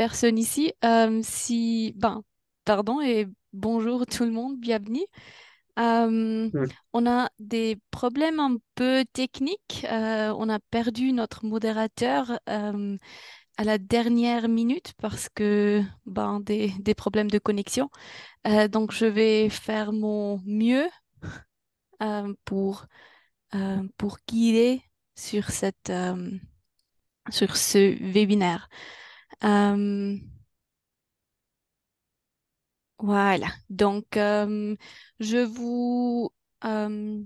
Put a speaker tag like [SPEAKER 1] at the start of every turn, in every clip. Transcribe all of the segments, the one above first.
[SPEAKER 1] personne ici. Pardon et bonjour tout le monde, bienvenue. Euh,
[SPEAKER 2] Mm.
[SPEAKER 1] on a des problèmes un peu techniques. On a perdu notre modérateur à la dernière minute parce que des problèmes de connexion. Donc je vais faire mon mieux euh, pour, pour guider sur sur ce webinaire. Euh, Voilà. Donc, je vous, euh,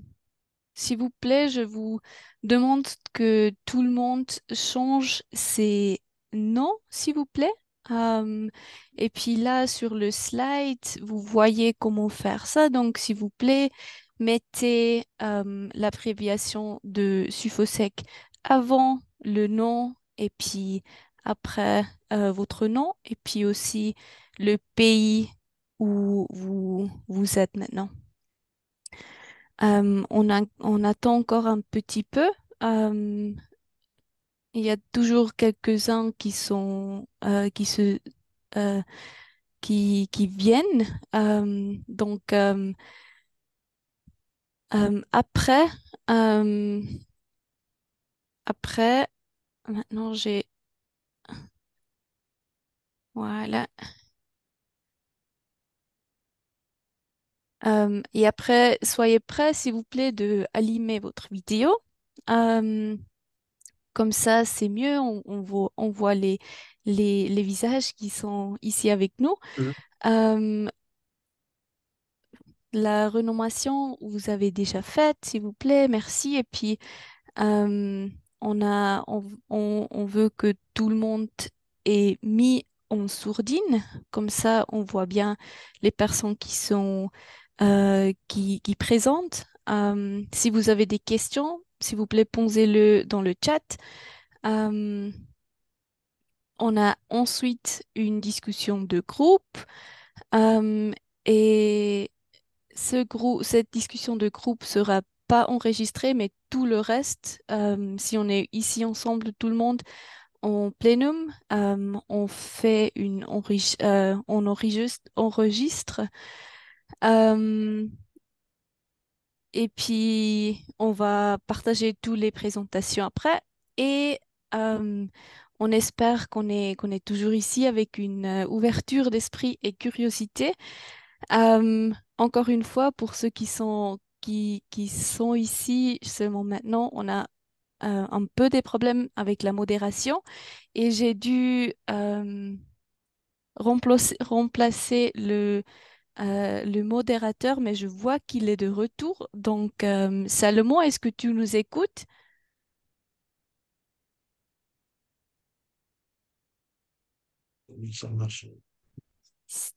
[SPEAKER 1] s'il vous plaît, je vous demande que tout le monde change ses noms, s'il vous plaît. Euh, et puis là, sur le slide, vous voyez comment faire ça. Donc, s'il vous plaît, mettez l'abréviation de Sufosec avant le nom et puis après votre nom et puis aussi le pays où vous êtes maintenant. On attend encore un petit peu. Euh, il y a toujours quelques-uns euh, qui viennent. Donc après, euh, après, maintenant j'ai voilà. Et après, soyez prêts, s'il vous plaît, de allumer votre vidéo. Euh, Comme ça, c'est mieux. On voit les visages qui sont ici avec nous.
[SPEAKER 2] Mm.
[SPEAKER 1] Euh, la renommation, vous avez déjà faite, s'il vous plaît. Merci. Et puis, euh, on veut que tout le monde est mis en sourdine. Comme ça, on voit bien les personnes qui présentent. Si vous avez des questions, s'il vous plaît, posez-le dans le chat. Euh, On a ensuite une discussion de groupe euh, et cette discussion de groupe sera pas enregistrée, mais tout le reste, si on est ici ensemble, tout le monde en plénum, on fait on enregistre euh, et puis on va partager toutes les présentations après et euh, on espère qu'on est toujours ici avec une ouverture d'esprit et curiosité. Encore une fois, pour ceux qui sont ici seulement maintenant, on a un peu des problèmes avec la modération et j'ai dû remplacer le modérateur, mais je vois qu'il est de retour. Donc, Salomon, est-ce que tu nous écoutes?
[SPEAKER 2] Oui, ça marche.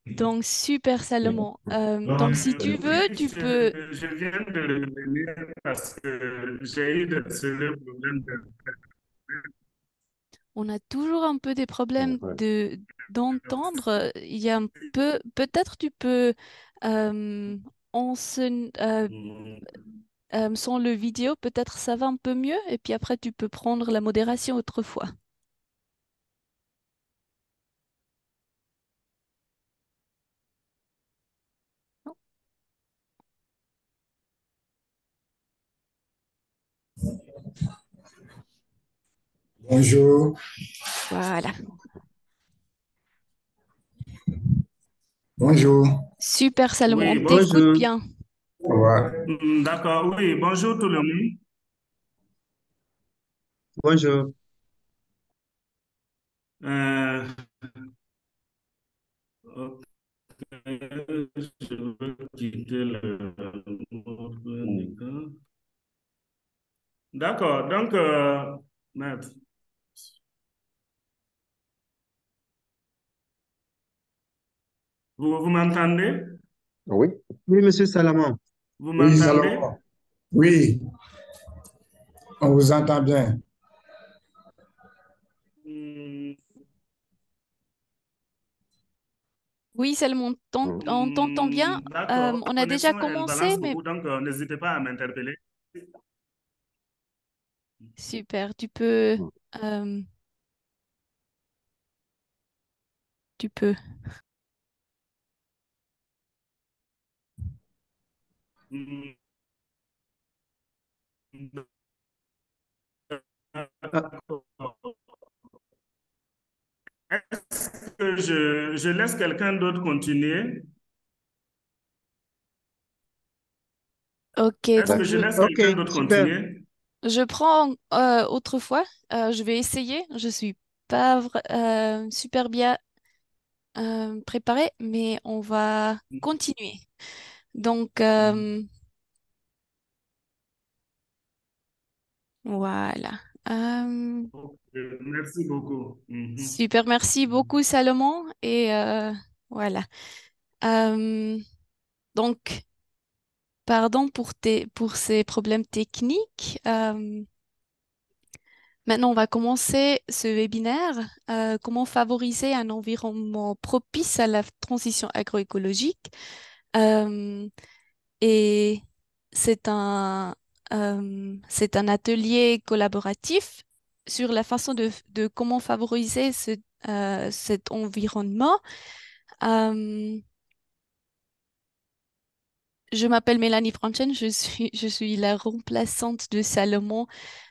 [SPEAKER 1] Donc, super Salomon. Donc, si tu
[SPEAKER 2] Oui,
[SPEAKER 1] veux, tu peux.
[SPEAKER 2] je viens de revenir parce que j'ai eu de sérieux problèmes
[SPEAKER 1] On a toujours un peu des problèmes
[SPEAKER 2] Ouais.
[SPEAKER 1] d'entendre. Il y a un peu, peut-être tu peux, euh, en ce- sans le vidéo, peut-être ça va un peu mieux. Et puis après, tu peux prendre la modération autrefois.
[SPEAKER 3] Bonjour,
[SPEAKER 1] Voilà.
[SPEAKER 3] bonjour.
[SPEAKER 1] Super Salomon, on
[SPEAKER 2] Oui,
[SPEAKER 1] t'écoute
[SPEAKER 2] bonjour.
[SPEAKER 1] bien.
[SPEAKER 3] Ouais.
[SPEAKER 2] D'accord, oui, bonjour tout le monde. Bonjour. Euh, ok, je vais quitter le mode. D'accord, donc, merde. Vous m'entendez?
[SPEAKER 3] Oui,
[SPEAKER 2] Oui, monsieur Salamon. Vous
[SPEAKER 3] oui,
[SPEAKER 2] m'entendez?
[SPEAKER 3] Salomon. Oui, on vous entend bien.
[SPEAKER 2] Hmm,
[SPEAKER 1] Oui, Salomon, on t'entend bien.
[SPEAKER 2] d'accord.
[SPEAKER 1] On a déjà
[SPEAKER 2] Connexion, elle
[SPEAKER 1] commencé,
[SPEAKER 2] balance
[SPEAKER 1] mais
[SPEAKER 2] beaucoup, donc n'hésitez pas à m'interpeller.
[SPEAKER 1] super, tu peux. euh, Tu peux.
[SPEAKER 2] Mm,
[SPEAKER 3] Ah,
[SPEAKER 2] d'accord. Est-ce que je laisse quelqu'un d'autre continuer?
[SPEAKER 1] Ok,
[SPEAKER 2] Est-ce
[SPEAKER 1] donc
[SPEAKER 2] que je laisse
[SPEAKER 3] ok,
[SPEAKER 2] quelqu'un d'autre
[SPEAKER 3] super.
[SPEAKER 2] continuer?
[SPEAKER 1] je prends autrefois. Je vais essayer. Je suis pas super bien préparée, mais on va continuer. Donc, voilà. Euh,
[SPEAKER 2] Ok, merci beaucoup. Mhm.
[SPEAKER 1] Super, merci beaucoup Salomon. Et voilà. Euh, donc, pardon pour ces problèmes techniques. Maintenant, on va commencer ce webinaire. Comment favoriser un environnement propice à la transition agroécologique. Euh, et c'est c'est un atelier collaboratif sur la façon de comment favoriser cet environnement. Euh, je m'appelle Mélanie Franchen, je suis la remplaçante de Salomon.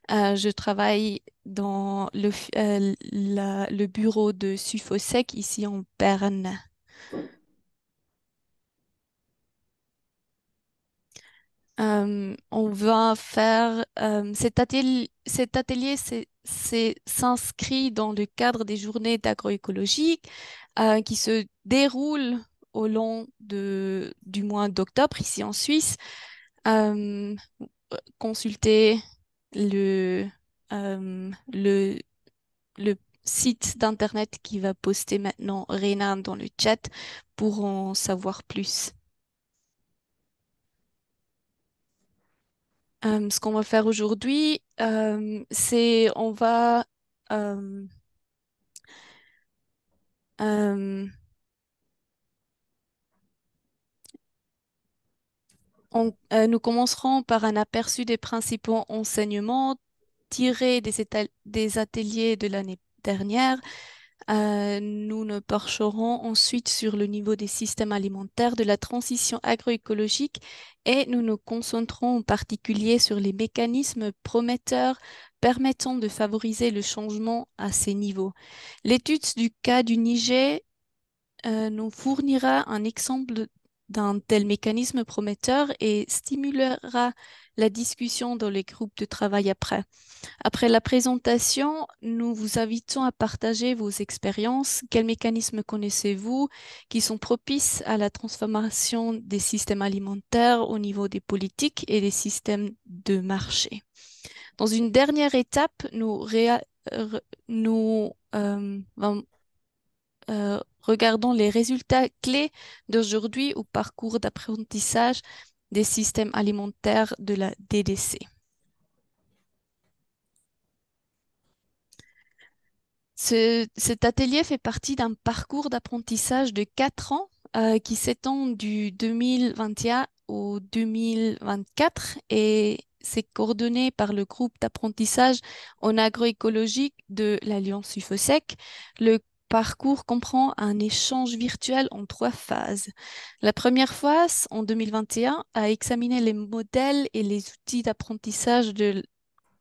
[SPEAKER 1] Je travaille dans le bureau de Sufosec ici en Berne. On va faire cet atelier s'inscrit dans le cadre des journées d'agroécologie qui se déroulent au long du mois d'octobre ici en Suisse. Euh, Consultez le, le, le site d'internet qui va poster maintenant Renan dans le chat pour en savoir plus. Ce qu'on va faire aujourd'hui, c'est euh, euh, nous commencerons par un aperçu des principaux enseignements tirés des ateliers de l'année dernière. Nous nous pencherons ensuite sur le niveau des systèmes alimentaires de la transition agroécologique et nous nous concentrons en particulier sur les mécanismes prometteurs permettant de favoriser le changement à ces niveaux. L'étude du cas du Niger nous fournira un exemple d'un tel mécanisme prometteur et stimulera la discussion dans les groupes de travail après. Après la présentation, nous vous invitons à partager vos expériences. Quels mécanismes connaissez-vous qui sont propices à la transformation des systèmes alimentaires au niveau des politiques et des systèmes de marché? Dans une dernière étape, nous regardons les résultats clés d'aujourd'hui au parcours d'apprentissage des systèmes alimentaires de la DDC. Cet atelier fait partie d'un parcours d'apprentissage de 4 ans qui s'étend du 2021 au 2024 et c'est coordonné par le groupe d'apprentissage en agroécologie de l'Alliance Sufosec. Le parcours comprend un échange virtuel en 3 phases. La première phase, en 2021, a examiné les modèles et les outils d'apprentissage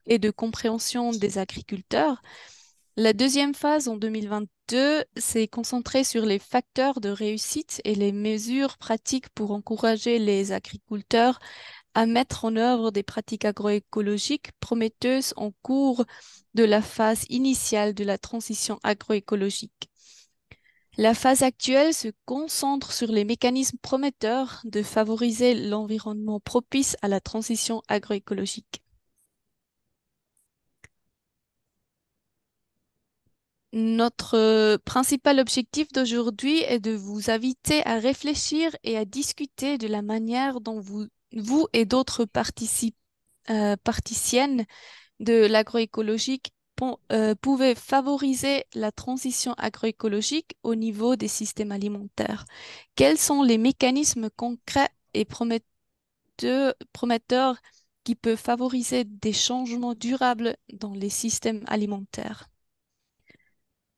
[SPEAKER 1] et de compréhension des agriculteurs. La deuxième phase, en 2022, s'est concentrée sur les facteurs de réussite et les mesures pratiques pour encourager les agriculteurs à mettre en œuvre des pratiques agroécologiques prometteuses en cours de la phase initiale de la transition agroécologique. La phase actuelle se concentre sur les mécanismes prometteurs de favoriser l'environnement propice à la transition agroécologique. Notre principal objectif d'aujourd'hui est de vous inviter à réfléchir et à discuter de la manière dont vous et d'autres particiennes de l'agroécologique pouvez favoriser la transition agroécologique au niveau des systèmes alimentaires. Quels sont les mécanismes concrets et prometteurs qui peuvent favoriser des changements durables dans les systèmes alimentaires?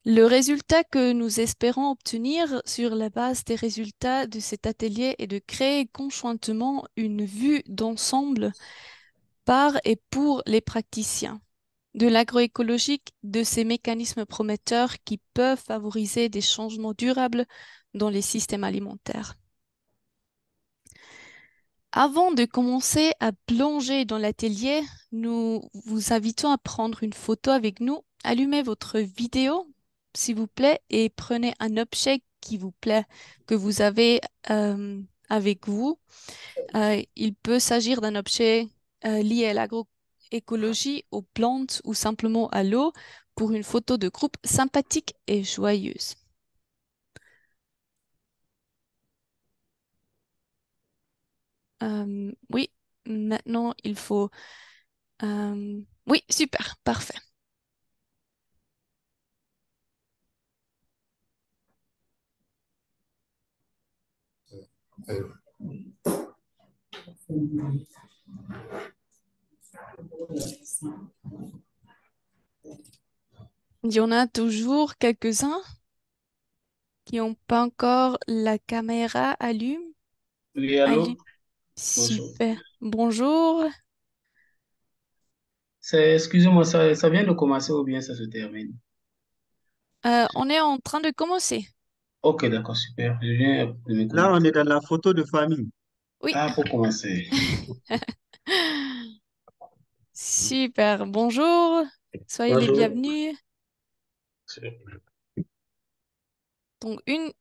[SPEAKER 1] Le résultat que nous espérons obtenir sur la base des résultats de cet atelier est de créer conjointement une vue d'ensemble par et pour les praticiens de l'agroécologique, de ces mécanismes prometteurs qui peuvent favoriser des changements durables dans les systèmes alimentaires. Avant de commencer à plonger dans l'atelier, nous vous invitons à prendre une photo avec nous. Allumez votre vidéo, s'il vous plaît, et prenez un objet qui vous plaît, que vous avez avec vous. Il peut s'agir d'un objet lié à l'agroécologie, aux plantes ou simplement à l'eau pour une photo de groupe sympathique et joyeuse. Oui, maintenant il faut... Oui, super, parfait. Il y en a toujours quelques-uns qui n'ont pas encore la caméra allumée.
[SPEAKER 4] Oui, allô? Bonjour.
[SPEAKER 1] Super. Bonjour.
[SPEAKER 4] Excusez-moi, ça vient de commencer ou bien ça se termine?
[SPEAKER 1] On est en train de commencer.
[SPEAKER 4] Ok, d'accord, super. Je viens de me
[SPEAKER 2] Là, on
[SPEAKER 4] connecter.
[SPEAKER 2] est dans la photo de famille.
[SPEAKER 1] Oui.
[SPEAKER 4] Ah, pour commencer.
[SPEAKER 1] Super. Bonjour. Soyez les
[SPEAKER 4] Bonjour.
[SPEAKER 1] bienvenus. Donc, une,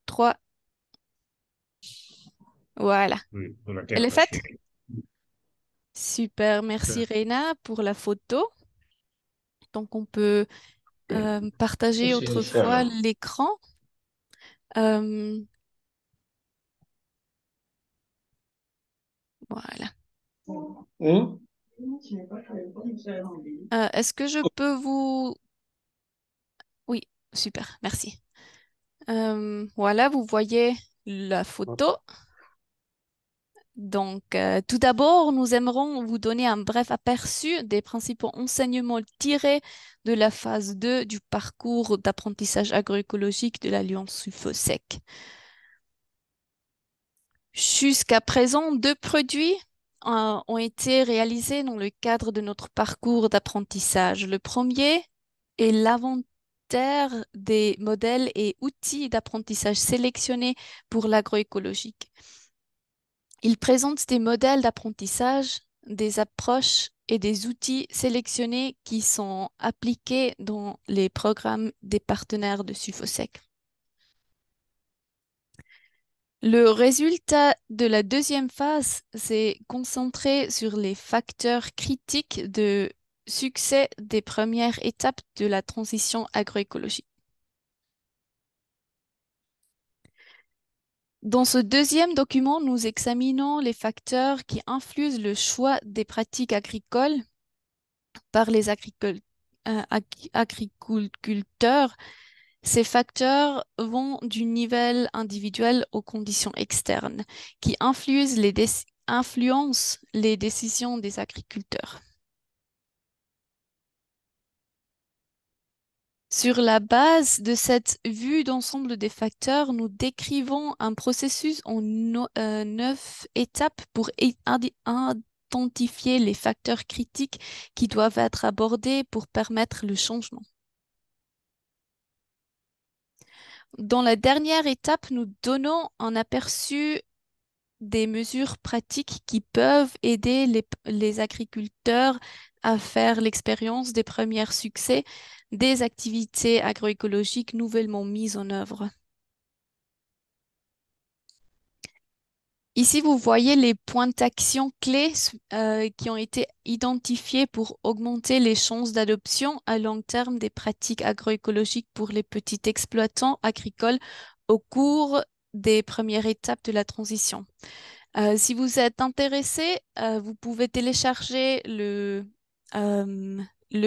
[SPEAKER 1] trois. Voilà.
[SPEAKER 2] Oui, on a
[SPEAKER 1] Elle est
[SPEAKER 2] quelqu'un.
[SPEAKER 1] faite? Super. Merci, Reina, pour la photo. Donc, on peut partager
[SPEAKER 4] Je le fais
[SPEAKER 1] autrefois
[SPEAKER 4] alors.
[SPEAKER 1] l'écran. Euh, voilà.
[SPEAKER 4] Hmm?
[SPEAKER 1] Est-ce que je peux vous... Oui, super. Merci. Voilà, vous voyez la photo. Donc, tout d'abord, nous aimerons vous donner un bref aperçu des principaux enseignements tirés de la phase 2 du parcours d'apprentissage agroécologique de l'Alliance Sulfosec. Jusqu'à présent, 2 produits ont été réalisés dans le cadre de notre parcours d'apprentissage. Le premier est l'inventaire des modèles et outils d'apprentissage sélectionnés pour l'agroécologique. Il présente des modèles d'apprentissage, des approches et des outils sélectionnés qui sont appliqués dans les programmes des partenaires de Sulfosec. Le résultat de la deuxième phase s'est concentré sur les facteurs critiques de succès des premières étapes de la transition agroécologique. Dans ce deuxième document, nous examinons les facteurs qui influent le choix des pratiques agricoles par les agriculteurs. Ces facteurs vont du niveau individuel aux conditions externes qui influencent les décisions des agriculteurs. Sur la base de cette vue d'ensemble des facteurs, nous décrivons un processus en 9 étapes pour identifier les facteurs critiques qui doivent être abordés pour permettre le changement. Dans la dernière étape, nous donnons un aperçu des mesures pratiques qui peuvent aider les agriculteurs à faire l'expérience des premiers succès des activités agroécologiques nouvellement mises en œuvre. Ici, vous voyez les points d'action clés qui ont été identifiés pour augmenter les chances d'adoption à long terme des pratiques agroécologiques pour les petits exploitants agricoles au cours des premières étapes de la transition. Si vous êtes intéressé, vous pouvez télécharger le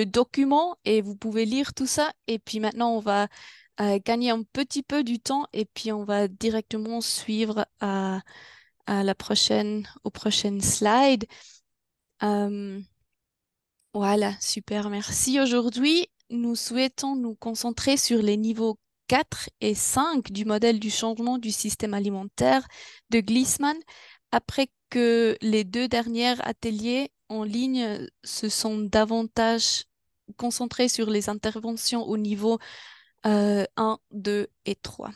[SPEAKER 1] document et vous pouvez lire tout ça. Et puis maintenant, on va gagner un petit peu du temps et puis on va directement suivre aux prochaines slides. Voilà, super, merci. Aujourd'hui, nous souhaitons nous concentrer sur les niveaux 4 et 5 du modèle du changement du système alimentaire de Gleesman, après que les deux derniers ateliers en ligne se sont davantage concentrés sur les interventions au niveau 1, 2 et 3.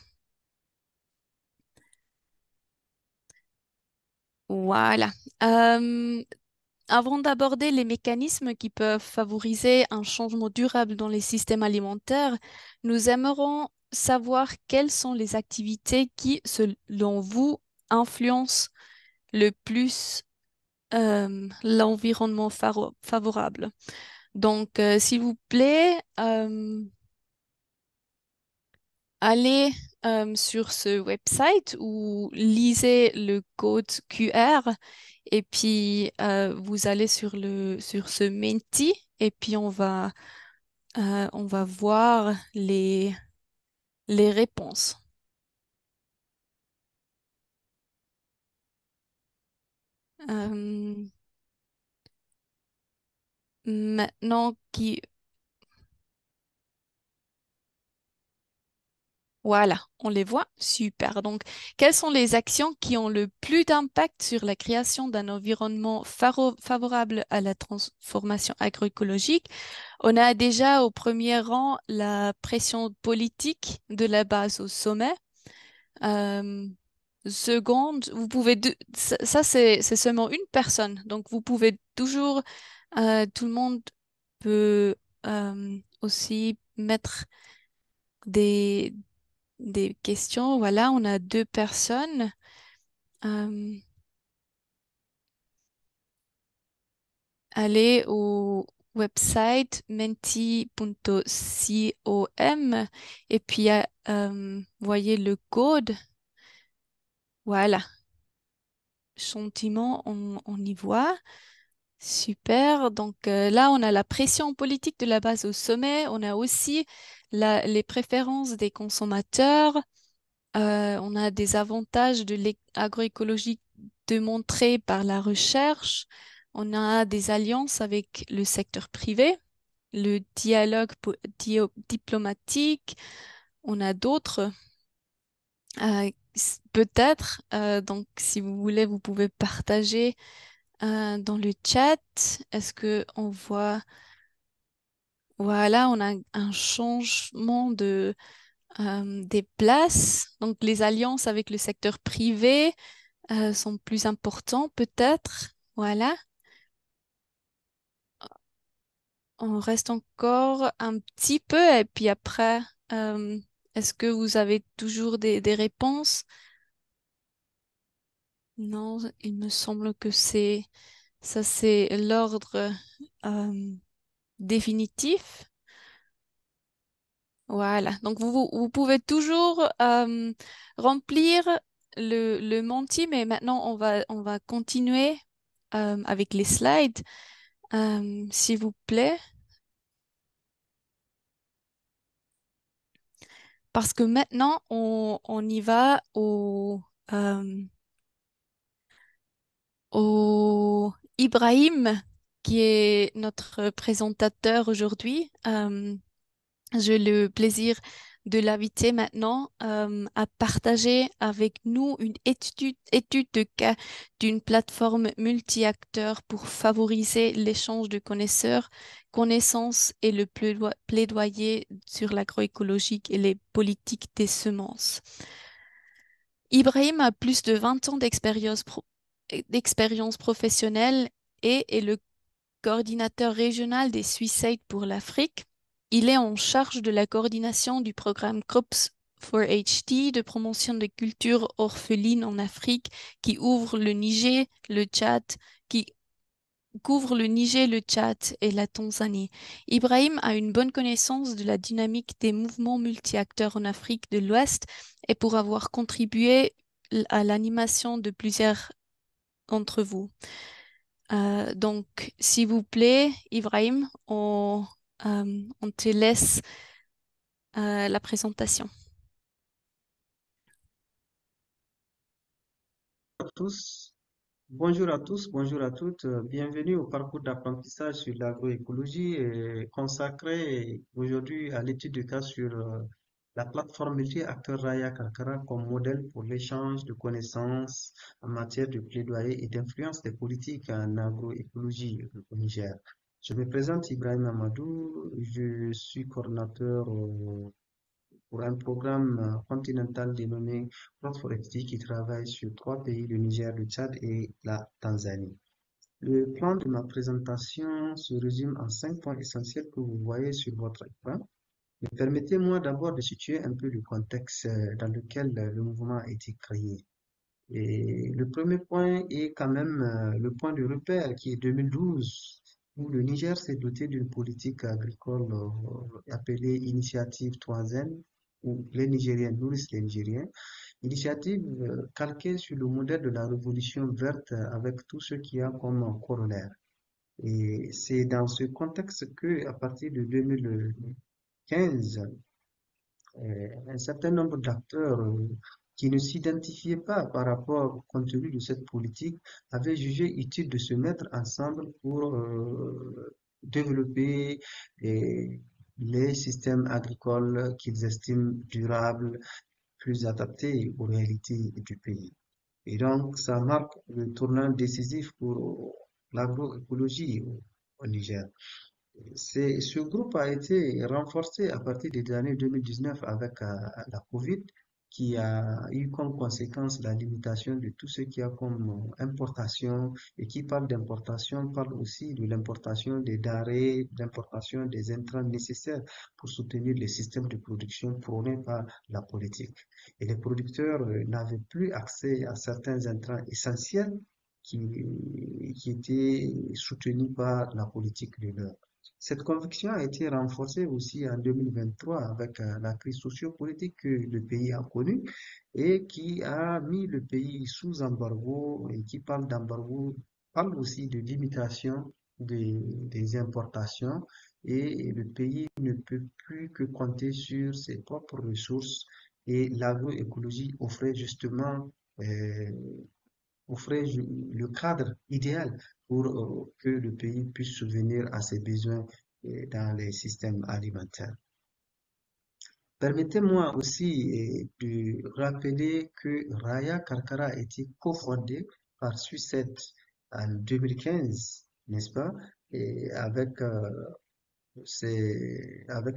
[SPEAKER 1] Voilà. Euh, Avant d'aborder les mécanismes qui peuvent favoriser un changement durable dans les systèmes alimentaires, nous aimerons savoir quelles sont les activités qui, selon vous, influencent le plus l'environnement favorable. Donc, s'il vous plaît, allez sur ce website ou lisez le code QR et puis vous allez sur ce Menti et puis on va voir les réponses. Euh, Maintenant qui voilà, on les voit. Super. Donc, quelles sont les actions qui ont le plus d'impact sur la création d'un environnement favorable à la transformation agroécologique? On a déjà au premier rang la pression politique de la base au sommet. Euh, Seconde, vous pouvez ça, c'est seulement une personne. Donc vous pouvez toujours tout le monde peut aussi mettre des des questions. Voilà, on a deux personnes. Euh, Allez au website menti.com et puis voyez le code. Voilà, gentiment, on y voit. Super. Donc là, on a la pression politique de la base au sommet. On a aussi les préférences des consommateurs. On a des avantages de l'agroécologie démontrés par la recherche. On a des alliances avec le secteur privé, le dialogue diplomatique. On a d'autres. Peut-être, donc si vous voulez, vous pouvez partager dans le chat. Est-ce que on voit, voilà, on a un changement des places. Donc les alliances avec le secteur privé sont plus importants, peut-être. Voilà. On reste encore un petit peu et puis après, euh, est-ce que vous avez toujours des réponses? Non, il me semble que c'est l'ordre euh, définitif. Voilà. Donc vous pouvez toujours remplir le menti, mais maintenant on va continuer avec les slides, s'il vous plaît. Parce que maintenant, on y va euh, au Ibrahim, qui est notre présentateur aujourd'hui. J'ai le plaisir de l'inviter maintenant à partager avec nous une étude de cas d'une plateforme multi-acteurs pour favoriser l'échange de connaissances et le plaidoyer sur l'agroécologique et les politiques des semences. Ibrahim a plus de 20 ans d'expérience professionnelle et est le coordinateur régional des Suicide pour l'Afrique. Il est en charge de la coordination du programme Crops for HD de promotion de cultures orphelines en Afrique qui ouvre le Niger, le Tchad, qui couvre le Niger, le Tchad et la Tanzanie. Ibrahim a une bonne connaissance de la dynamique des mouvements multi-acteurs en Afrique de l'Ouest et pour avoir contribué à l'animation de plusieurs d'entre vous. Donc, s'il vous plaît, Ibrahim, on te laisse la présentation.
[SPEAKER 4] À tous.
[SPEAKER 5] Bonjour à tous, bonjour à toutes. Bienvenue au parcours d'apprentissage sur l'agroécologie consacré aujourd'hui à l'étude de cas sur la plateforme multi-acteurs Raya Karkara comme modèle pour l'échange de connaissances en matière de plaidoyer et d'influence des politiques en agroécologie au Niger. Je me présente Ibrahim Amadou, je suis coordinateur pour un programme continental dénommé Cross Forestry qui travaille sur trois pays, le Niger, le Tchad et la Tanzanie. Le plan de ma présentation se résume en 5 points essentiels que vous voyez sur votre écran. Mais permettez-moi d'abord de situer un peu le contexte dans lequel le mouvement a été créé. Et le premier point est quand même le point de repère qui est 2012, où le Niger s'est doté d'une politique agricole appelée Initiative 3N, où les Nigériens nourrissent les Nigériens. Initiative calquée sur le modèle de la révolution verte avec tout ce qu'il y a comme corollaire. Et c'est dans ce contexte que, à partir de 2015, un certain nombre d'acteurs qui ne s'identifiaient pas par rapport au contenu de cette politique avaient jugé utile de se mettre ensemble pour développer les, les systèmes agricoles qu'ils estiment durables, plus adaptés aux réalités du pays. Et donc, ça marque le tournant décisif pour l'agroécologie au Niger. Ce groupe a été renforcé à partir des années 2019 avec la Covid, qui a eu comme conséquence la limitation de tout ce qu'il y a comme importation. Et qui parle d'importation parle aussi de l'importation des denrées, d'importation des intrants nécessaires pour soutenir les systèmes de production prônés par la politique. Et les producteurs n'avaient plus accès à certains intrants essentiels qui étaient soutenus par la politique de l'heure. Cette conviction a été renforcée aussi en 2023 avec la crise sociopolitique que le pays a connue et qui a mis le pays sous embargo et qui parle d'embargo, parle aussi de limitation des importations et le pays ne peut plus que compter sur ses propres ressources et l'agroécologie euh, offrait le cadre idéal pour que le pays puisse subvenir à ses besoins dans les systèmes alimentaires. Permettez-moi aussi de rappeler que Raya Karkara a été cofondé par Sucette en 2015, n'est-ce pas? Et avec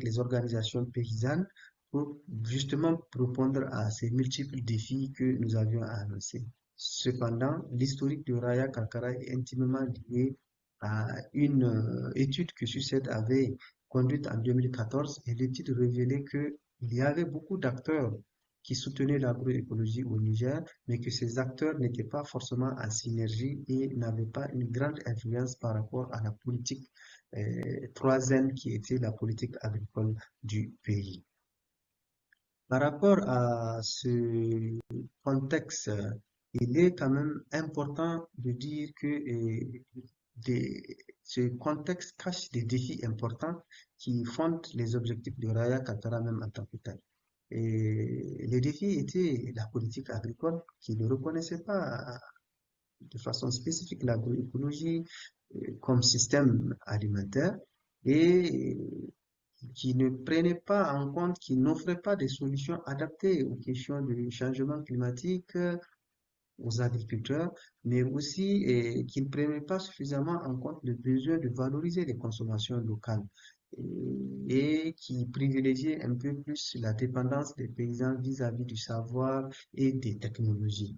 [SPEAKER 5] les organisations paysannes pour justement répondre à ces multiples défis que nous avions annoncés. Cependant, l'historique de Raya Karkara est intimement lié à une étude que SUCED avait conduite en 2014 et l'étude révélait qu'il y avait beaucoup d'acteurs qui soutenaient l'agroécologie au Niger, mais que ces acteurs n'étaient pas forcément en synergie et n'avaient pas une grande influence par rapport à la politique troisième qui était la politique agricole du pays. Par rapport à ce contexte, il est quand même important de dire que ce contexte cache des défis importants qui fondent les objectifs de Raya Katara même en tant que tel. Et les défis étaient la politique agricole qui ne reconnaissait pas de façon spécifique l'agroécologie comme système alimentaire et qui ne prenait pas en compte, qui n'offrait pas des solutions adaptées aux questions du changement climatique aux agriculteurs, mais aussi qui ne prenait pas suffisamment en compte le besoin de valoriser les consommations locales et qui privilégiait un peu plus la dépendance des paysans vis-à-vis du savoir et des technologies.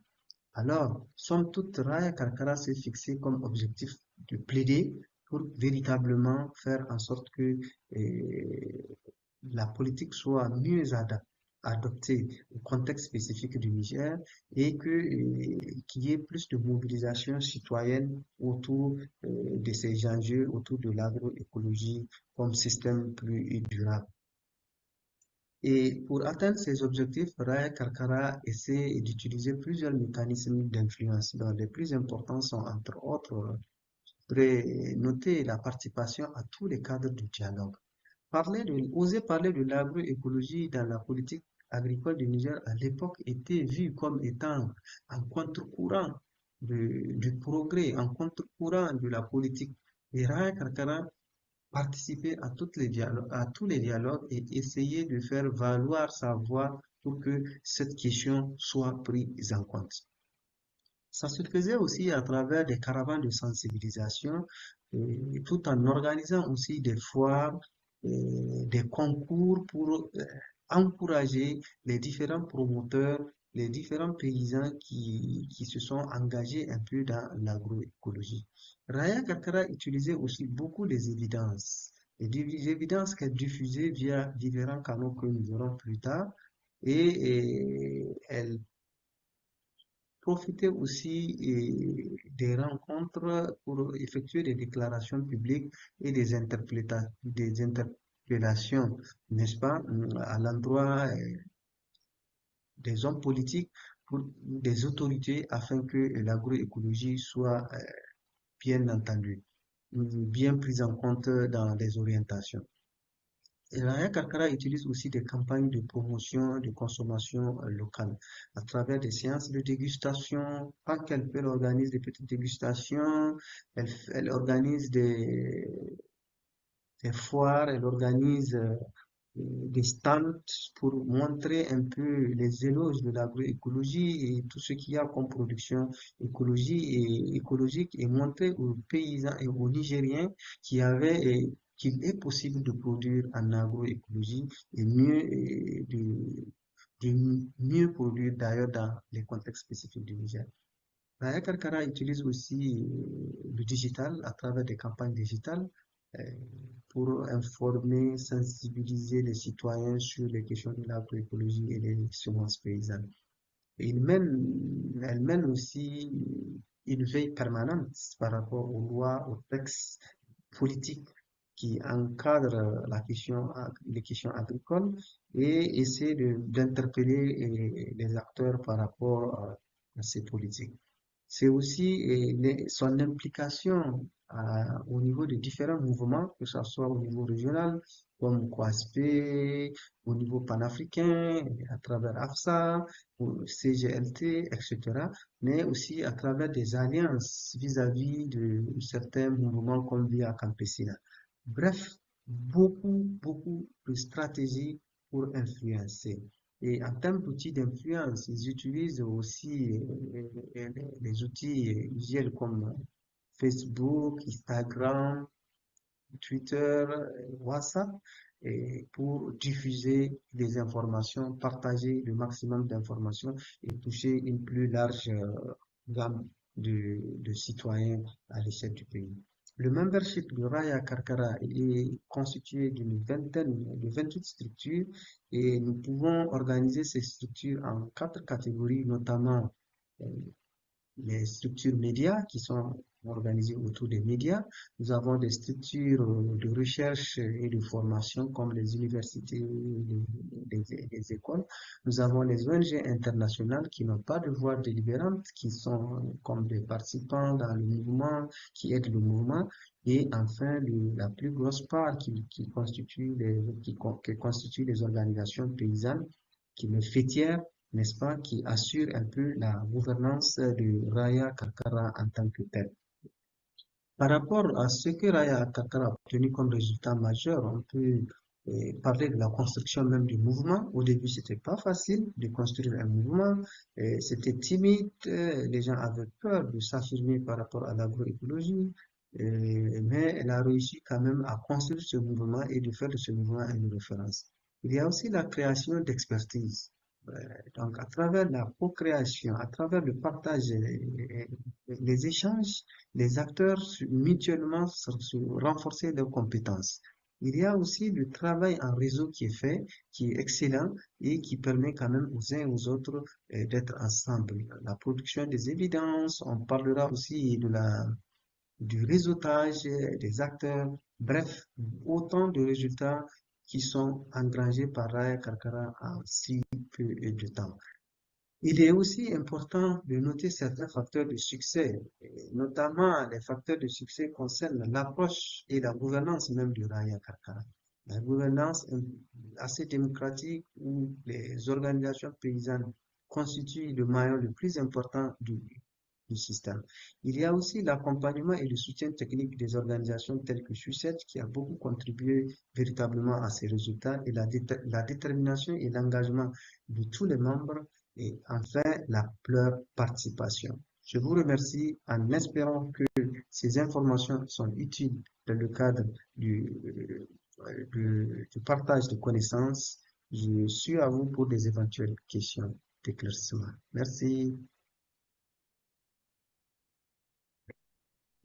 [SPEAKER 5] Alors, somme toute, Raya Karkara s'est fixé comme objectif de plaider pour véritablement faire en sorte que la politique soit mieux adaptée au contexte spécifique du Niger et qu'il y ait plus de mobilisation citoyenne autour de ces enjeux, autour de l'agroécologie comme système plus durable. Et pour atteindre ces objectifs, Raya Karkara essaie d'utiliser plusieurs mécanismes d'influence, dont les plus importants sont entre autres, je voudrais noter la participation à tous les cadres du dialogue. Oser parler de l'agroécologie dans la politique agricole du Niger à l'époque était vu comme étant un contre-courant du progrès, en contre-courant de la politique. Et Raya Karkara participer à à tous les dialogues et essayer de faire valoir sa voix pour que cette question soit prise en compte. Ça se faisait aussi à travers des caravanes de sensibilisation, tout en organisant aussi des foires, des concours pour encourager les différents promoteurs, les différents paysans qui se sont engagés un peu dans l'agroécologie. Raya Karkara utilisait aussi beaucoup des évidences, des évidences qu'elle diffusait via différents canaux que nous verrons plus tard, et elle profiter aussi des rencontres pour effectuer des déclarations publiques et des interpellations, n'est-ce pas, à l'endroit des hommes politiques, pour des autorités, afin que l'agroécologie soit bien entendue, bien prise en compte dans les orientations. Et Raya Karkara utilise aussi des campagnes de promotion de consommation locale à travers des séances de dégustation. Quand elle peut, elle organise des petites dégustations, elle organise des foires, elle organise des stands pour montrer un peu les éloges de l'agroécologie et tout ce qu'il y a comme production écologique et montrer aux paysans et aux Nigériens qu'il est possible de produire en agroécologie et de mieux produire d'ailleurs dans les contextes spécifiques du Niger. La Karkara utilise aussi le digital à travers des campagnes digitales euh, pour informer, sensibiliser les citoyens sur les questions de l'agroécologie et les semences paysannes. Et elle mène aussi une veille permanente par rapport aux lois, aux textes politiques qui encadrent les questions agricoles et essaie d'interpeller les acteurs par rapport à ces politiques. C'est aussi son implication au niveau de différents mouvements, que ce soit au niveau régional, comme COASP, au niveau panafricain, à travers AFSA, ou CGLT, etc., mais aussi à travers des alliances vis-à-vis de certains mouvements comme Via Campesina. Bref, beaucoup de stratégies pour influencer. Et en termes d'outils d'influence, ils utilisent aussi les outils usuels comme Facebook, Instagram, Twitter, WhatsApp, et pour diffuser des informations, partager le maximum d'informations et toucher une plus large gamme de citoyens à l'échelle du pays. Le membership de Raya Karkara est constitué d'une vingtaine, de 28 structures et nous pouvons organiser ces structures en 4 catégories, notamment euh, les structures médias qui sont organisées autour des médias. Nous avons des structures de recherche et de formation comme les universités, les écoles. Nous avons les ONG internationales qui n'ont pas de voix délibérante, qui sont comme des participants dans le mouvement, qui aident le mouvement. Et enfin, la plus grosse part qui constitue les organisations paysannes, qui me fêtières, n'est-ce pas, qui assure un peu la gouvernance de Raya Karkara en tant que tel. Par rapport à ce que Raya Karkara a obtenu comme résultat majeur, on peut parler de la construction même du mouvement. Au début, c'était pas facile de construire un mouvement, c'était timide, les gens avaient peur de s'affirmer par rapport à l'agroécologie, mais elle a réussi quand même à construire ce mouvement et de faire de ce mouvement une référence. Il y a aussi la création d'expertise. Donc, à travers la co-création, à travers le partage, les échanges, les acteurs mutuellement renforcer leurs compétences. Il y a aussi le travail en réseau qui est fait, qui est excellent et qui permet quand même aux uns et aux autres d'être ensemble. La production des évidences, on parlera aussi du réseautage des acteurs, bref, autant de résultats qui sont engrangés par Raya Karkara en si peu de temps. Il est aussi important de noter certains facteurs de succès, et notamment les facteurs de succès concernent l'approche et la gouvernance même du Raya Karkara. La gouvernance assez démocratique où les organisations paysannes constituent le maillon le plus important du système. Il y a aussi l'accompagnement et le soutien technique des organisations telles que SUSET qui a beaucoup contribué véritablement à ces résultats et la détermination et l'engagement de tous les membres et enfin leur participation. Je vous remercie en espérant que ces informations sont utiles dans le cadre du partage de connaissances. Je suis à vous pour des éventuelles questions d'éclaircissement. Merci.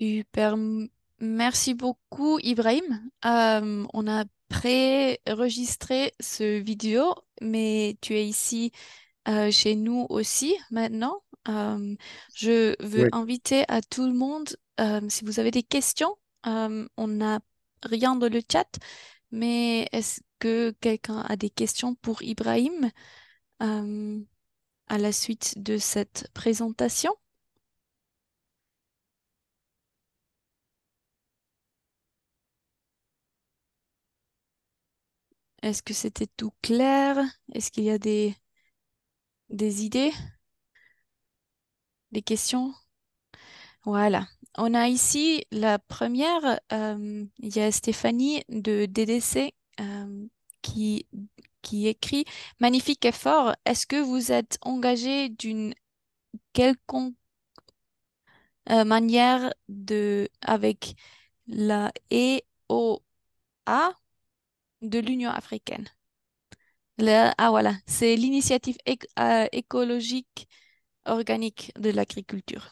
[SPEAKER 1] Super. Merci beaucoup, Ibrahim. On a pré-enregistré ce vidéo, mais tu es ici chez nous aussi maintenant. Je veux
[SPEAKER 5] Oui.
[SPEAKER 1] inviter à tout le monde, si vous avez des questions, on n'a rien dans le chat, mais est-ce que quelqu'un a des questions pour Ibrahim euh, à la suite de cette présentation? Est-ce que c'était tout clair? Est-ce qu'il y a des idées, des questions? Voilà. On a ici la première. Il y a Stéphanie de DDC qui, qui écrit: Magnifique effort. Est-ce que vous êtes engagé d'une quelconque manière avec la EOA de l'Union africaine? Voilà, c'est l'initiative écologique organique de l'agriculture.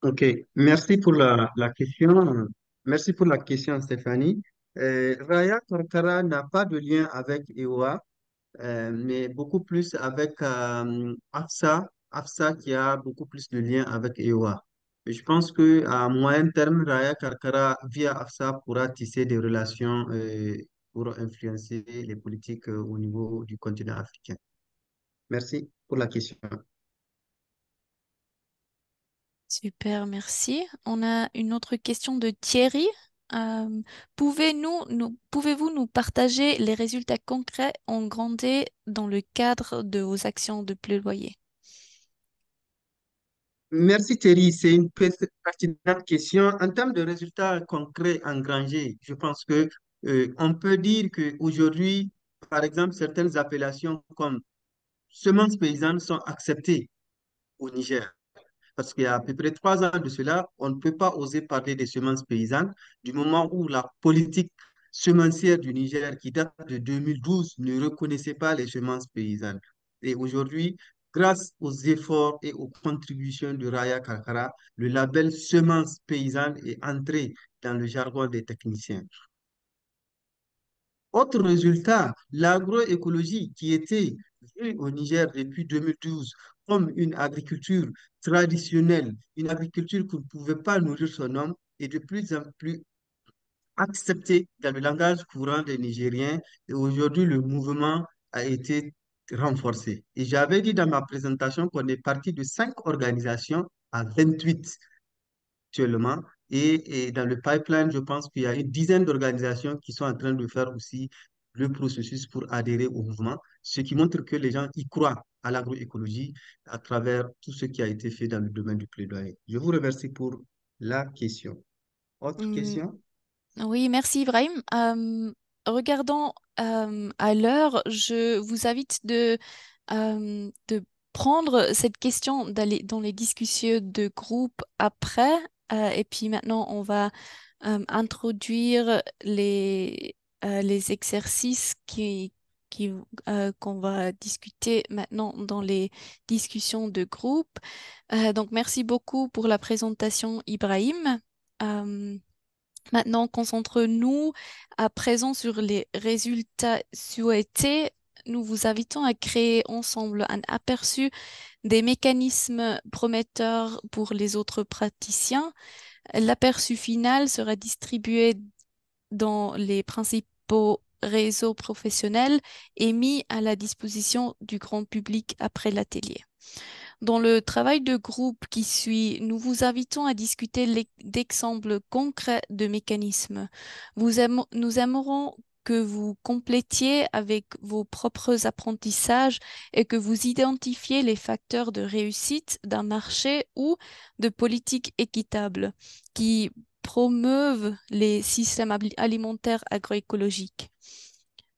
[SPEAKER 5] OK. Merci pour la question. Merci pour la question, Stéphanie. Raya Karkara n'a pas de lien avec EOA, mais beaucoup plus avec AFSA. AFSA qui a beaucoup plus de lien avec EOA. Et je pense que à moyen terme, Raya Karkara, via AFSA, pourra tisser des relations pour influencer les politiques au niveau du continent africain. Merci pour la question.
[SPEAKER 1] Super, merci. On a une autre question de Thierry. Euh, pouvez-vous nous partager les résultats concrets engrandés dans le cadre de vos actions de plaidoyer?
[SPEAKER 5] Merci Thierry, c'est une pertinente question. En termes de résultats concrets engrangés, je pense que on peut dire qu'aujourd'hui, par exemple, certaines appellations comme semences paysannes sont acceptées au Niger. Parce qu'il y a à peu près 3 ans de cela, on ne peut pas oser parler des semences paysannes du moment où la politique semencière du Niger, qui date de 2012, ne reconnaissait pas les semences paysannes. Et aujourd'hui, grâce aux efforts et aux contributions de Raya Kakara, le label semences paysannes est entré dans le jargon des techniciens. Autre résultat, l'agroécologie qui était vue au Niger depuis 2012 comme une agriculture traditionnelle, une agriculture qui ne pouvait pas nourrir son homme, est de plus en plus acceptée dans le langage courant des Nigériens et aujourd'hui le mouvement a été renforcé. Et j'avais dit dans ma présentation qu'on est parti de 5 organisations à 28 actuellement. Et dans le pipeline, je pense qu'il y a une dizaine d'organisations qui sont en train de faire aussi le processus pour adhérer au mouvement, ce qui montre que les gens y croient à l'agroécologie à travers tout ce qui a été fait dans le domaine du plaidoyer. Je vous remercie pour la question. Autre
[SPEAKER 1] Hmm,
[SPEAKER 5] question?
[SPEAKER 1] oui, merci Ibrahim. Regardons à l'heure. Je vous invite de prendre cette question, d'aller dans les discussions de groupe après. Et puis maintenant, on va introduire les exercices qu'on va discuter maintenant dans les discussions de groupe. Donc, merci beaucoup pour la présentation, Ibrahim. Euh, Maintenant, concentrons-nous à présent sur les résultats souhaités. Nous vous invitons à créer ensemble un aperçu des mécanismes prometteurs pour les autres praticiens. L'aperçu final sera distribué dans les principaux réseaux professionnels et mis à la disposition du grand public après l'atelier. Dans le travail de groupe qui suit, nous vous invitons à discuter d'exemples concrets de mécanismes. Nous aimerons que vous complétiez avec vos propres apprentissages et que vous identifiez les facteurs de réussite d'un marché ou de politique équitable qui promeuvent les systèmes alimentaires agroécologiques.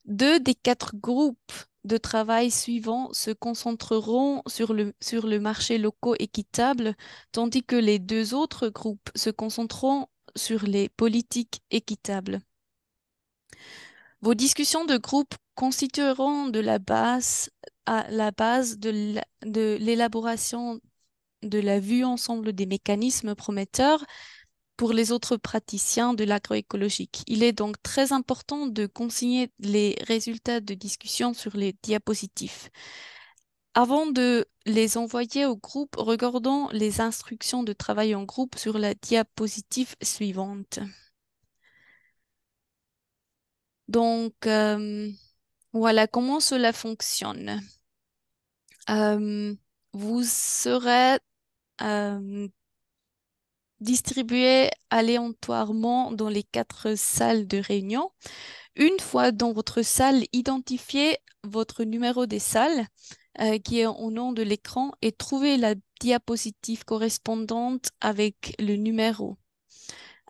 [SPEAKER 1] 2 des 4 groupes de travail suivants se concentreront sur le marché local équitable, tandis que les 2 autres groupes se concentreront sur les politiques équitables. Vos discussions de groupe constitueront de la base de l'élaboration de la vue ensemble des mécanismes prometteurs pour les autres praticiens de l'agroécologique. Il est donc très important de consigner les résultats de discussion sur les diapositives. Avant de les envoyer au groupe, regardons les instructions de travail en groupe sur la diapositive suivante. Donc, voilà comment cela fonctionne. Vous serez distribués aléatoirement dans les 4 salles de réunion. Une fois dans votre salle, identifiez votre numéro des salles qui est au nom de l'écran et trouvez la diapositive correspondante avec le numéro.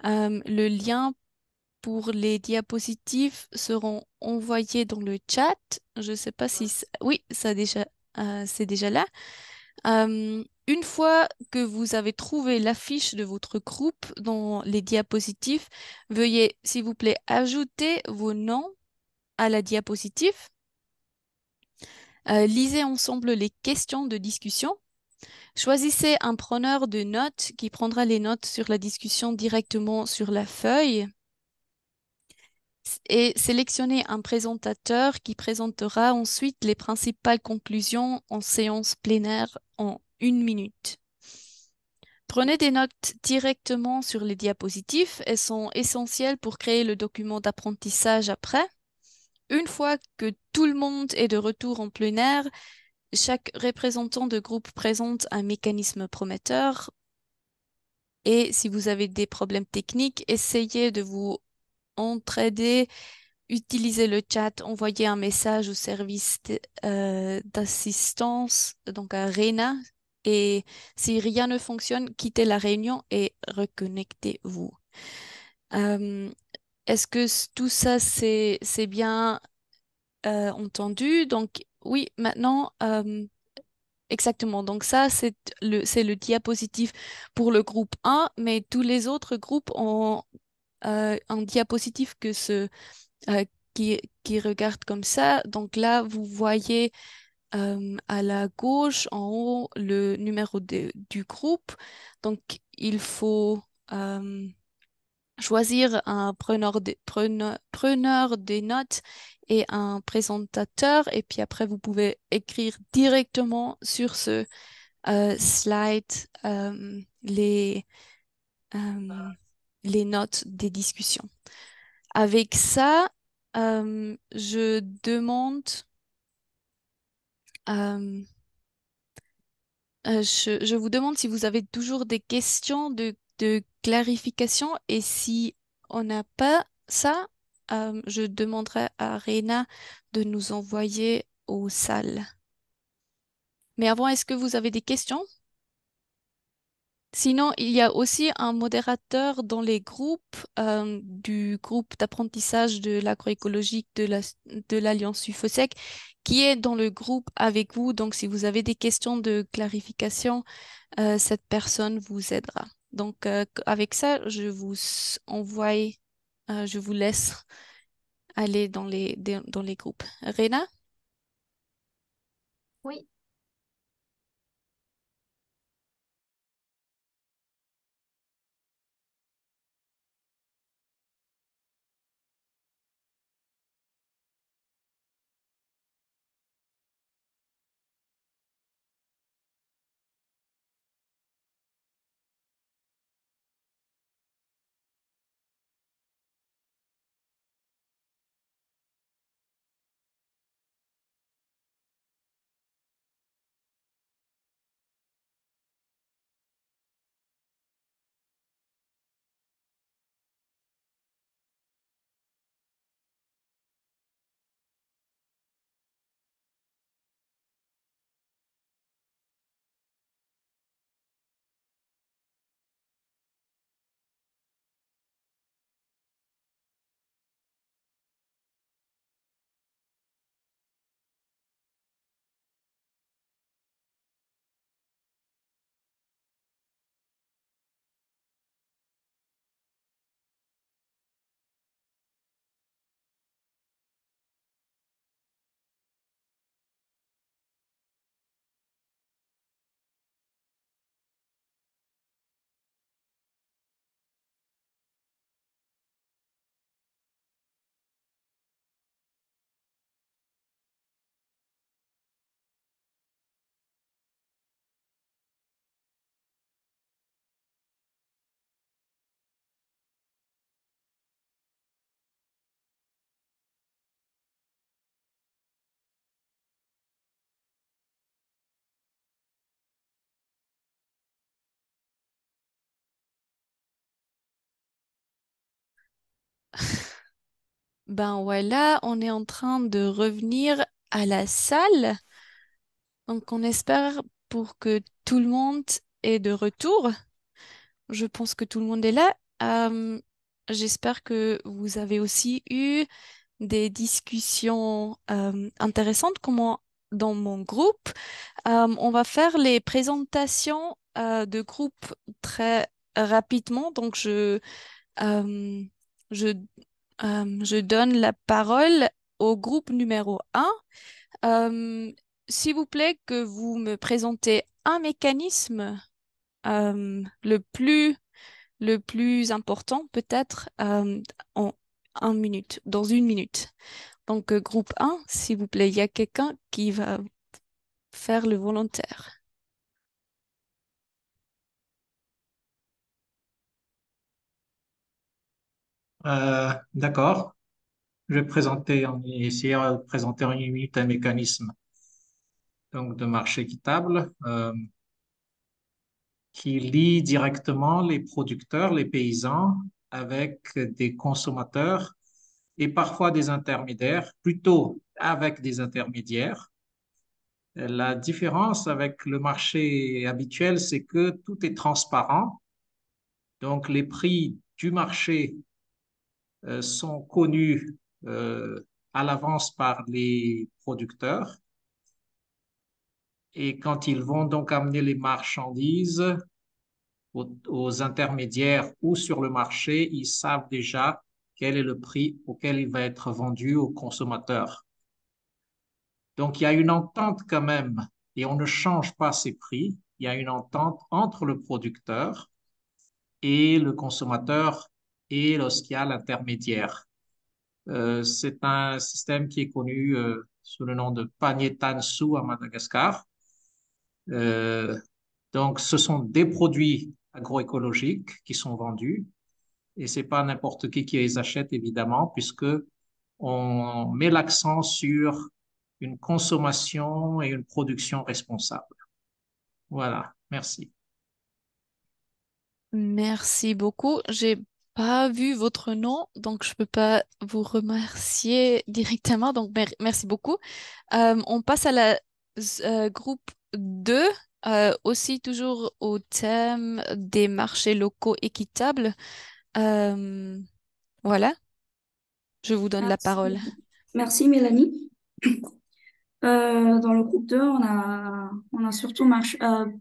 [SPEAKER 1] Le lien pour les diapositives seront envoyés dans le chat. Je ne sais pas si... Oui, ça déjà, c'est déjà là. Une fois que vous avez trouvé l'affiche de votre groupe dans les diapositives, veuillez, s'il vous plaît, ajouter vos noms à la diapositive. Lisez ensemble les questions de discussion. Choisissez un preneur de notes qui prendra les notes sur la discussion directement sur la feuille. Et sélectionnez un présentateur qui présentera ensuite les principales conclusions en séance plénière en 1 minute. Prenez des notes directement sur les diapositives. Elles sont essentielles pour créer le document d'apprentissage après. Une fois que tout le monde est de retour en plénière, chaque représentant de groupe présente un mécanisme prometteur. Et si vous avez des problèmes techniques, essayez de vous entraider. Utilisez le chat, envoyez un message au service d'assistance, donc à RENA. Et si rien ne fonctionne, quittez la réunion et reconnectez-vous. Est-ce que tout ça, c'est bien entendu? Donc, oui, maintenant, exactement. Donc ça, c'est le diapositive pour le groupe 1, mais tous les autres groupes ont un diapositive euh, qui regarde comme ça. Donc là, vous voyez à la gauche, en haut, le numéro du groupe. Donc, il faut choisir un preneur des notes et un présentateur. Et puis après, vous pouvez écrire directement sur ce slide les, euh, les notes des discussions. Avec ça, je demande, euh, je vous demande si vous avez toujours des questions de clarification et si on n'a pas ça, je demanderai à Rena de nous envoyer aux salles. Mais avant, est-ce que vous avez des questions? Sinon, il y a aussi un modérateur dans les groupes du groupe d'apprentissage de l'agroécologie de l'Alliance UFOSEC qui est dans le groupe avec vous. Donc, si vous avez des questions de clarification, cette personne vous aidera. Donc, avec ça, je vous envoie, je vous laisse aller dans les groupes. Rena?
[SPEAKER 6] Oui.
[SPEAKER 1] Ben voilà, on est en train de revenir à la salle. Donc on espère pour que tout le monde est de retour. Je pense que tout le monde est là. J'espère que vous avez aussi eu des discussions intéressantes comme dans mon groupe. On va faire les présentations de groupe très rapidement. Donc euh, je, je donne la parole au groupe numéro un. Euh, S'il vous plaît, que vous me présentez un mécanisme le plus important, peut-être en dans une minute. Donc, groupe un, s'il vous plaît, il y a quelqu'un qui va faire le volontaire.
[SPEAKER 6] D'accord. Je vais essayer de présenter en une minute un mécanisme donc, de marché équitable qui lie directement les producteurs, les paysans, avec des consommateurs et parfois des intermédiaires, plutôt avec des intermédiaires. La différence avec le marché habituel, c'est que tout est transparent. Donc, les prix du marché sont connus à l'avance par les producteurs. Et quand ils vont donc amener les marchandises aux intermédiaires ou sur le marché, ils savent déjà quel est le prix auquel il va être vendu aux consommateurs. Donc, il y a une entente quand même, et on ne change pas ces prix. Il y a une entente entre le producteur et le consommateur et lorsqu'il y a l'intermédiaire. C'est un système qui est connu sous le nom de panier Tansu à Madagascar. Euh, donc, ce sont des produits agroécologiques qui sont vendus et c'est pas n'importe qui les achète, évidemment, puisque on met l'accent sur une consommation et une production responsable. Voilà, merci.
[SPEAKER 1] Merci beaucoup. J'ai pas vu votre nom, donc je peux pas vous remercier directement. Donc merci beaucoup. On passe à la groupe 2, aussi toujours au thème des marchés locaux équitables. Euh, voilà, je vous donne la parole.
[SPEAKER 7] Merci, merci Mélanie. Dans le groupe 2, on a surtout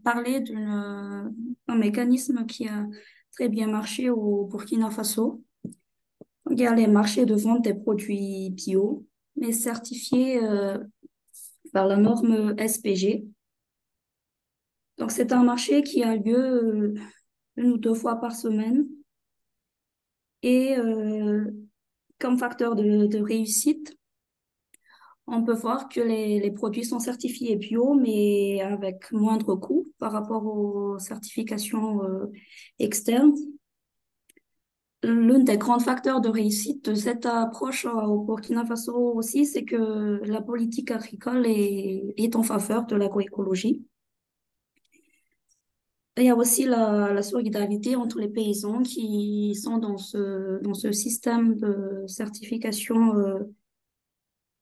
[SPEAKER 7] parlé d'un mécanisme qui a très bien marché au Burkina Faso. Il y a les marchés de vente des produits bio, mais certifiés par la norme SPG. Donc, c'est un marché qui a lieu une ou deux fois par semaine. Et comme facteur de réussite, on peut voir que les produits sont certifiés bio, mais avec moindre coût par rapport aux certifications externes. L'un des grands facteurs de réussite de cette approche au Burkina Faso aussi, c'est que la politique agricole est en faveur de l'agroécologie. Il y a aussi la solidarité entre les paysans qui sont dans ce système de certification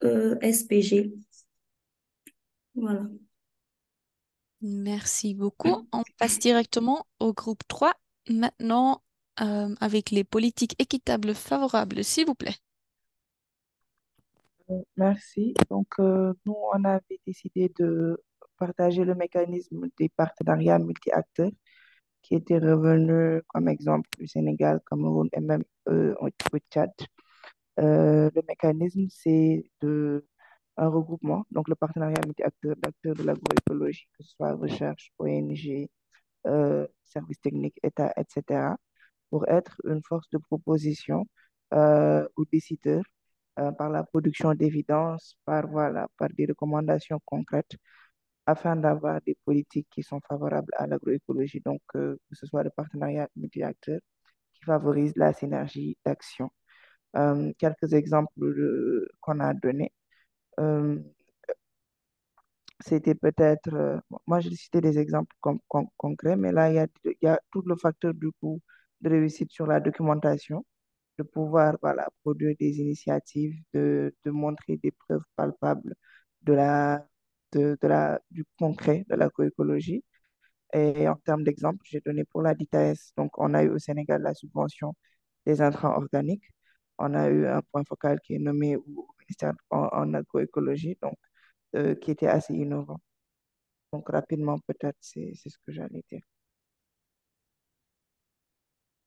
[SPEAKER 7] SPG. Voilà.
[SPEAKER 1] Merci beaucoup. On passe directement au groupe 3. Maintenant, avec les politiques équitables favorables, s'il vous plaît.
[SPEAKER 8] Merci. Donc, nous, on avait décidé de partager le mécanisme des partenariats multi-acteurs qui était revenu comme exemple du Sénégal, Cameroun et même au Tchad. Le mécanisme, c'est un regroupement, donc le partenariat multi-acteurs d'acteurs de l'agroécologie, que ce soit recherche, ONG, services techniques, État, etc., pour être une force de proposition aux décideurs par la production d'évidences, voilà, par des recommandations concrètes afin d'avoir des politiques qui sont favorables à l'agroécologie, donc que ce soit le partenariat multi-acteurs qui favorise la synergie d'action. Quelques exemples qu'on a donnés. Euh, C'était peut-être, bon, moi j'ai cité des exemples concrets, mais là il y a tout le facteur du coup de réussite sur la documentation. de pouvoir voilà, produire des initiatives, de montrer des preuves palpables de du concret de l'agroécologie. Et en termes d'exemple, j'ai donné pour la DITAES. Donc, on a eu au Sénégal la subvention des intrants organiques. On a eu un point focal qui est nommé au ministère en agroécologie, donc qui était assez innovant. Donc, rapidement, peut-être, c'est ce que j'allais dire.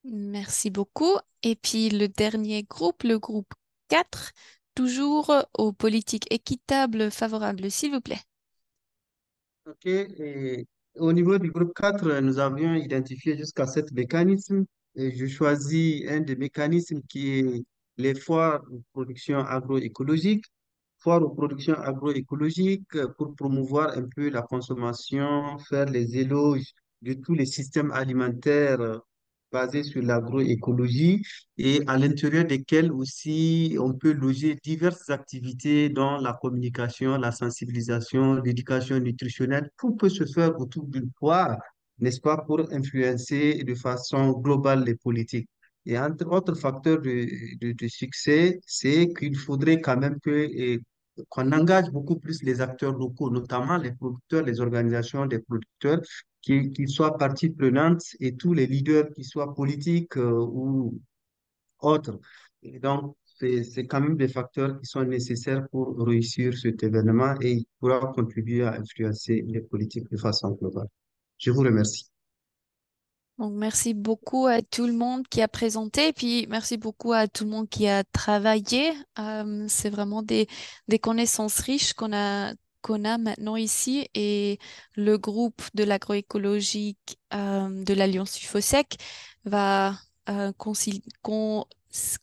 [SPEAKER 1] Merci beaucoup. Et puis le dernier groupe, le groupe 4, toujours aux politiques équitables favorables, s'il vous plaît.
[SPEAKER 5] OK. Et au niveau du groupe 4, nous avions identifié jusqu'à 7 mécanismes. Et je choisis un des mécanismes qui est les foires de production agroécologique. Foire aux productions agroécologiques pour promouvoir un peu la consommation, faire les éloges de tous les systèmes alimentaires basés sur l'agroécologie et à l'intérieur desquels aussi on peut loger diverses activités dont la communication, la sensibilisation, l'éducation nutritionnelle. Tout peut se faire autour d'une foire, n'est-ce pas, pour influencer de façon globale les politiques. Et entre autres facteurs de succès, c'est qu'il faudrait quand même qu'on engage beaucoup plus les acteurs locaux, notamment les producteurs, les organisations des producteurs, qui soient partie prenante et tous les leaders, qui soient politiques ou autres. Et donc, c'est quand même des facteurs qui sont nécessaires pour réussir cet événement et il pourra contribuer à influencer les politiques de façon globale. Je vous remercie.
[SPEAKER 1] Donc, merci beaucoup à tout le monde qui a présenté, et puis merci beaucoup à tout le monde qui a travaillé. C'est vraiment des connaissances riches qu'on a maintenant ici, et le groupe de l'agroécologie de l'Alliance UFOSEC va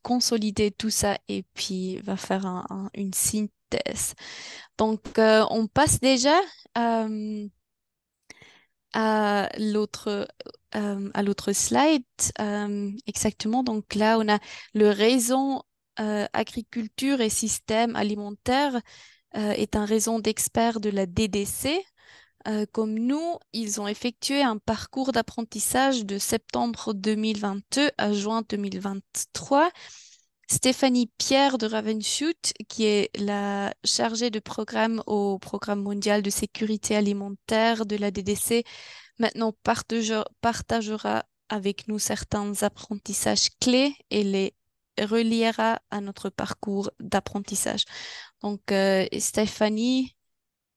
[SPEAKER 1] consolider tout ça et puis va faire une synthèse. Donc, on passe déjà euh, à l'autre slide. Exactement. Donc là, on a le réseau agriculture et système alimentaire est un réseau d'experts de la DDC. Comme nous, ils ont effectué un parcours d'apprentissage de septembre 2022 à juin 2023. Stéphanie Pierre de Ravenshoot, qui est la chargée de programme au Programme mondial de sécurité alimentaire de la DDC, maintenant partagera avec nous certains apprentissages clés et les reliera à notre parcours d'apprentissage. Donc, Stéphanie,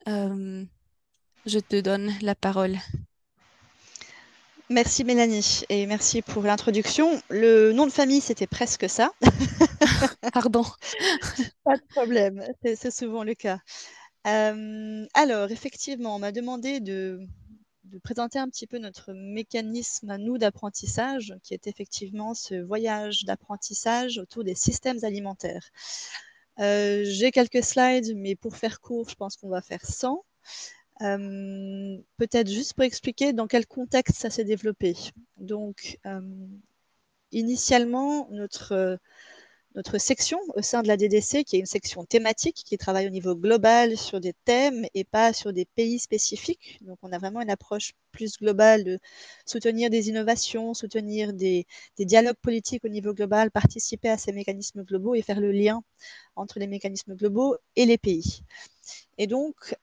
[SPEAKER 1] euh, je te donne la parole.
[SPEAKER 9] Merci Mélanie et merci pour l'introduction. Le nom de famille, c'était presque ça.
[SPEAKER 1] Pardon.
[SPEAKER 9] Pas de problème, c'est souvent le cas. Alors, effectivement, on m'a demandé de présenter un petit peu notre mécanisme à nous d'apprentissage, qui est effectivement ce voyage d'apprentissage autour des systèmes alimentaires. J'ai quelques slides, mais pour faire court, je pense qu'on va faire 100. Peut-être juste pour expliquer dans quel contexte ça s'est développé. Donc, initialement, notre section au sein de la DDC, qui est une section thématique, qui travaille au niveau global sur des thèmes et pas sur des pays spécifiques. Donc, on a vraiment une approche plus globale de soutenir des innovations, soutenir des dialogues politiques au niveau global, participer à ces mécanismes globaux et faire le lien entre les mécanismes globaux et les pays. Et donc,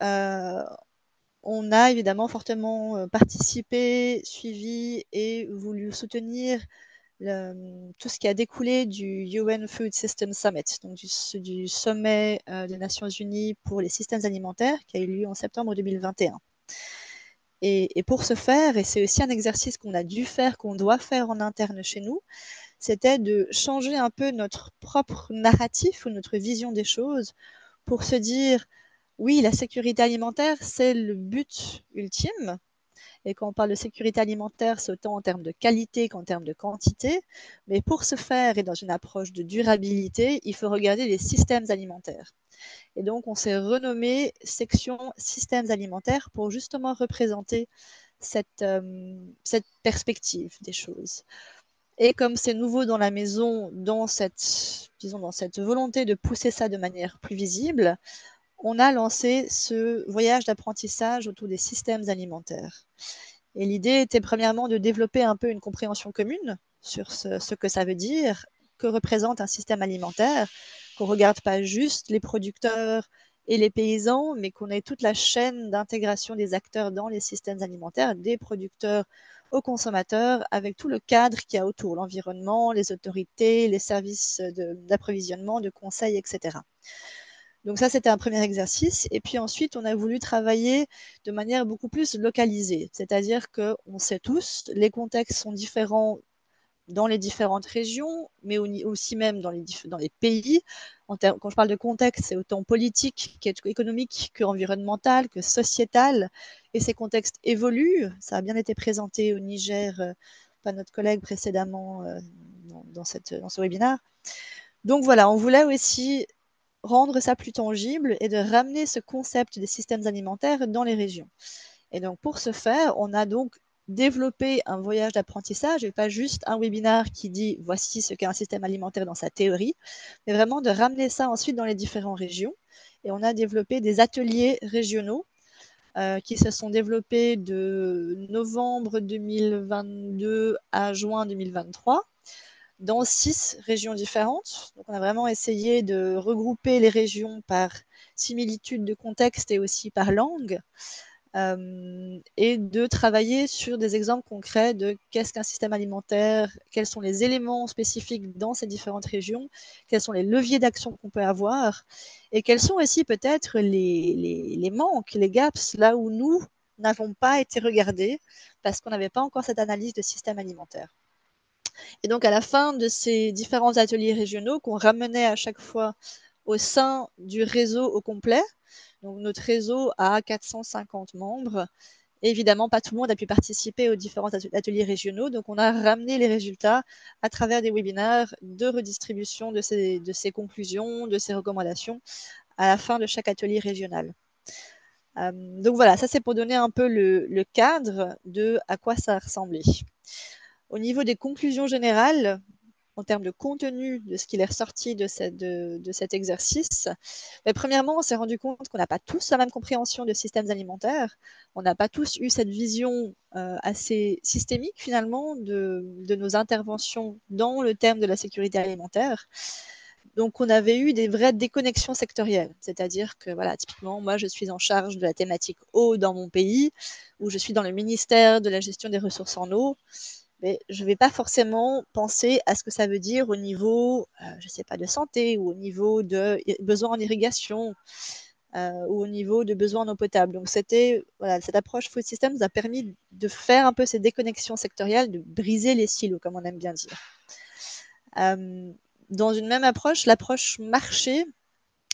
[SPEAKER 9] on a évidemment fortement participé, suivi et voulu soutenir tout ce qui a découlé du UN Food System Summit, donc du sommet des Nations Unies pour les systèmes alimentaires qui a eu lieu en septembre 2021. Et pour ce faire, et c'est aussi un exercice qu'on a dû faire, qu'on doit faire en interne chez nous, c'était de changer un peu notre propre narratif ou notre vision des choses pour se dire, oui, la sécurité alimentaire, c'est le but ultime. Et quand on parle de sécurité alimentaire, c'est autant en termes de qualité qu'en termes de quantité. Mais pour ce faire, et dans une approche de durabilité, il faut regarder les systèmes alimentaires. Et donc, on s'est renommé section systèmes alimentaires pour justement représenter cette perspective des choses. Et comme c'est nouveau dans la maison, dans cette volonté de pousser ça de manière plus visible, on a lancé ce voyage d'apprentissage autour des systèmes alimentaires. Et l'idée était premièrement de développer un peu une compréhension commune sur ce que ça veut dire, que représente un système alimentaire, qu'on ne regarde pas juste les producteurs et les paysans, mais qu'on ait toute la chaîne d'intégration des acteurs dans les systèmes alimentaires, des producteurs aux consommateurs, avec tout le cadre qu'il y a autour, l'environnement, les autorités, les services d'approvisionnement, de conseil, etc. Donc ça, c'était un premier exercice. Et puis ensuite, on a voulu travailler de manière beaucoup plus localisée. C'est-à-dire qu'on sait tous, les contextes sont différents dans les différentes régions, mais aussi même dans les pays. Quand je parle de contexte, c'est autant politique qu'économique, qu'environnemental, que sociétal. Et ces contextes évoluent. Ça a bien été présenté au Niger par notre collègue précédemment dans ce webinaire. Donc voilà, on voulait aussi rendre ça plus tangible et de ramener ce concept des systèmes alimentaires dans les régions. Et donc pour ce faire, on a donc développé un voyage d'apprentissage et pas juste un webinaire qui dit voici ce qu'est un système alimentaire dans sa théorie, mais vraiment de ramener ça ensuite dans les différentes régions. Et on a développé des ateliers régionaux qui se sont développés de novembre 2022 à juin 2023 dans 6 régions différentes. Donc on a vraiment essayé de regrouper les régions par similitude de contexte et aussi par langue, et de travailler sur des exemples concrets de qu'est-ce qu'un système alimentaire, quels sont les éléments spécifiques dans ces différentes régions, quels sont les leviers d'action qu'on peut avoir, et quels sont aussi peut-être les manques, les gaps, là où nous n'avons pas été regardés parce qu'on n'avait pas encore cette analyse de système alimentaire. Et donc, à la fin de ces différents ateliers régionaux qu'on ramenait à chaque fois au sein du réseau au complet, donc notre réseau a 450 membres. Évidemment, pas tout le monde a pu participer aux différents ateliers régionaux, donc on a ramené les résultats à travers des webinaires de redistribution de ces conclusions, de ces recommandations à la fin de chaque atelier régional. Donc voilà, ça c'est pour donner un peu le cadre de à quoi ça ressemblait. Au niveau des conclusions générales, en termes de contenu de ce qu'il est ressorti de cet exercice, mais premièrement, on s'est rendu compte qu'on n'a pas tous la même compréhension de systèmes alimentaires. On n'a pas tous eu cette vision assez systémique finalement de nos interventions dans le thème de la sécurité alimentaire. Donc, on avait eu des vraies déconnexions sectorielles. C'est-à-dire que, voilà, typiquement, moi, je suis en charge de la thématique eau dans mon pays, ou je suis dans le ministère de la gestion des ressources en eau. Mais je ne vais pas forcément penser à ce que ça veut dire au niveau, je ne sais pas, de santé, ou au niveau de besoins en irrigation, ou au niveau de besoins en eau potable. Donc, voilà, cette approche food system nous a permis de faire un peu ces déconnexions sectorielles, de briser les silos, comme on aime bien dire. Dans une même approche, l'approche marché,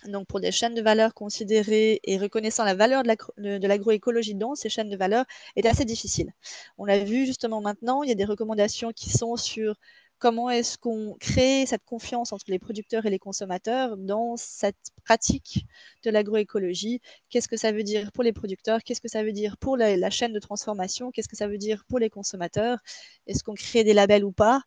[SPEAKER 9] donc pour des chaînes de valeur considérées et reconnaissant la valeur de l'agroécologie dans ces chaînes de valeur, est assez difficile. On l'a vu justement maintenant, il y a des recommandations qui sont sur comment est-ce qu'on crée cette confiance entre les producteurs et les consommateurs dans cette pratique de l'agroécologie. Qu'est-ce que ça veut dire pour les producteurs? Qu'est-ce que ça veut dire pour la chaîne de transformation? Qu'est-ce que ça veut dire pour les consommateurs? Est-ce qu'on crée des labels ou pas?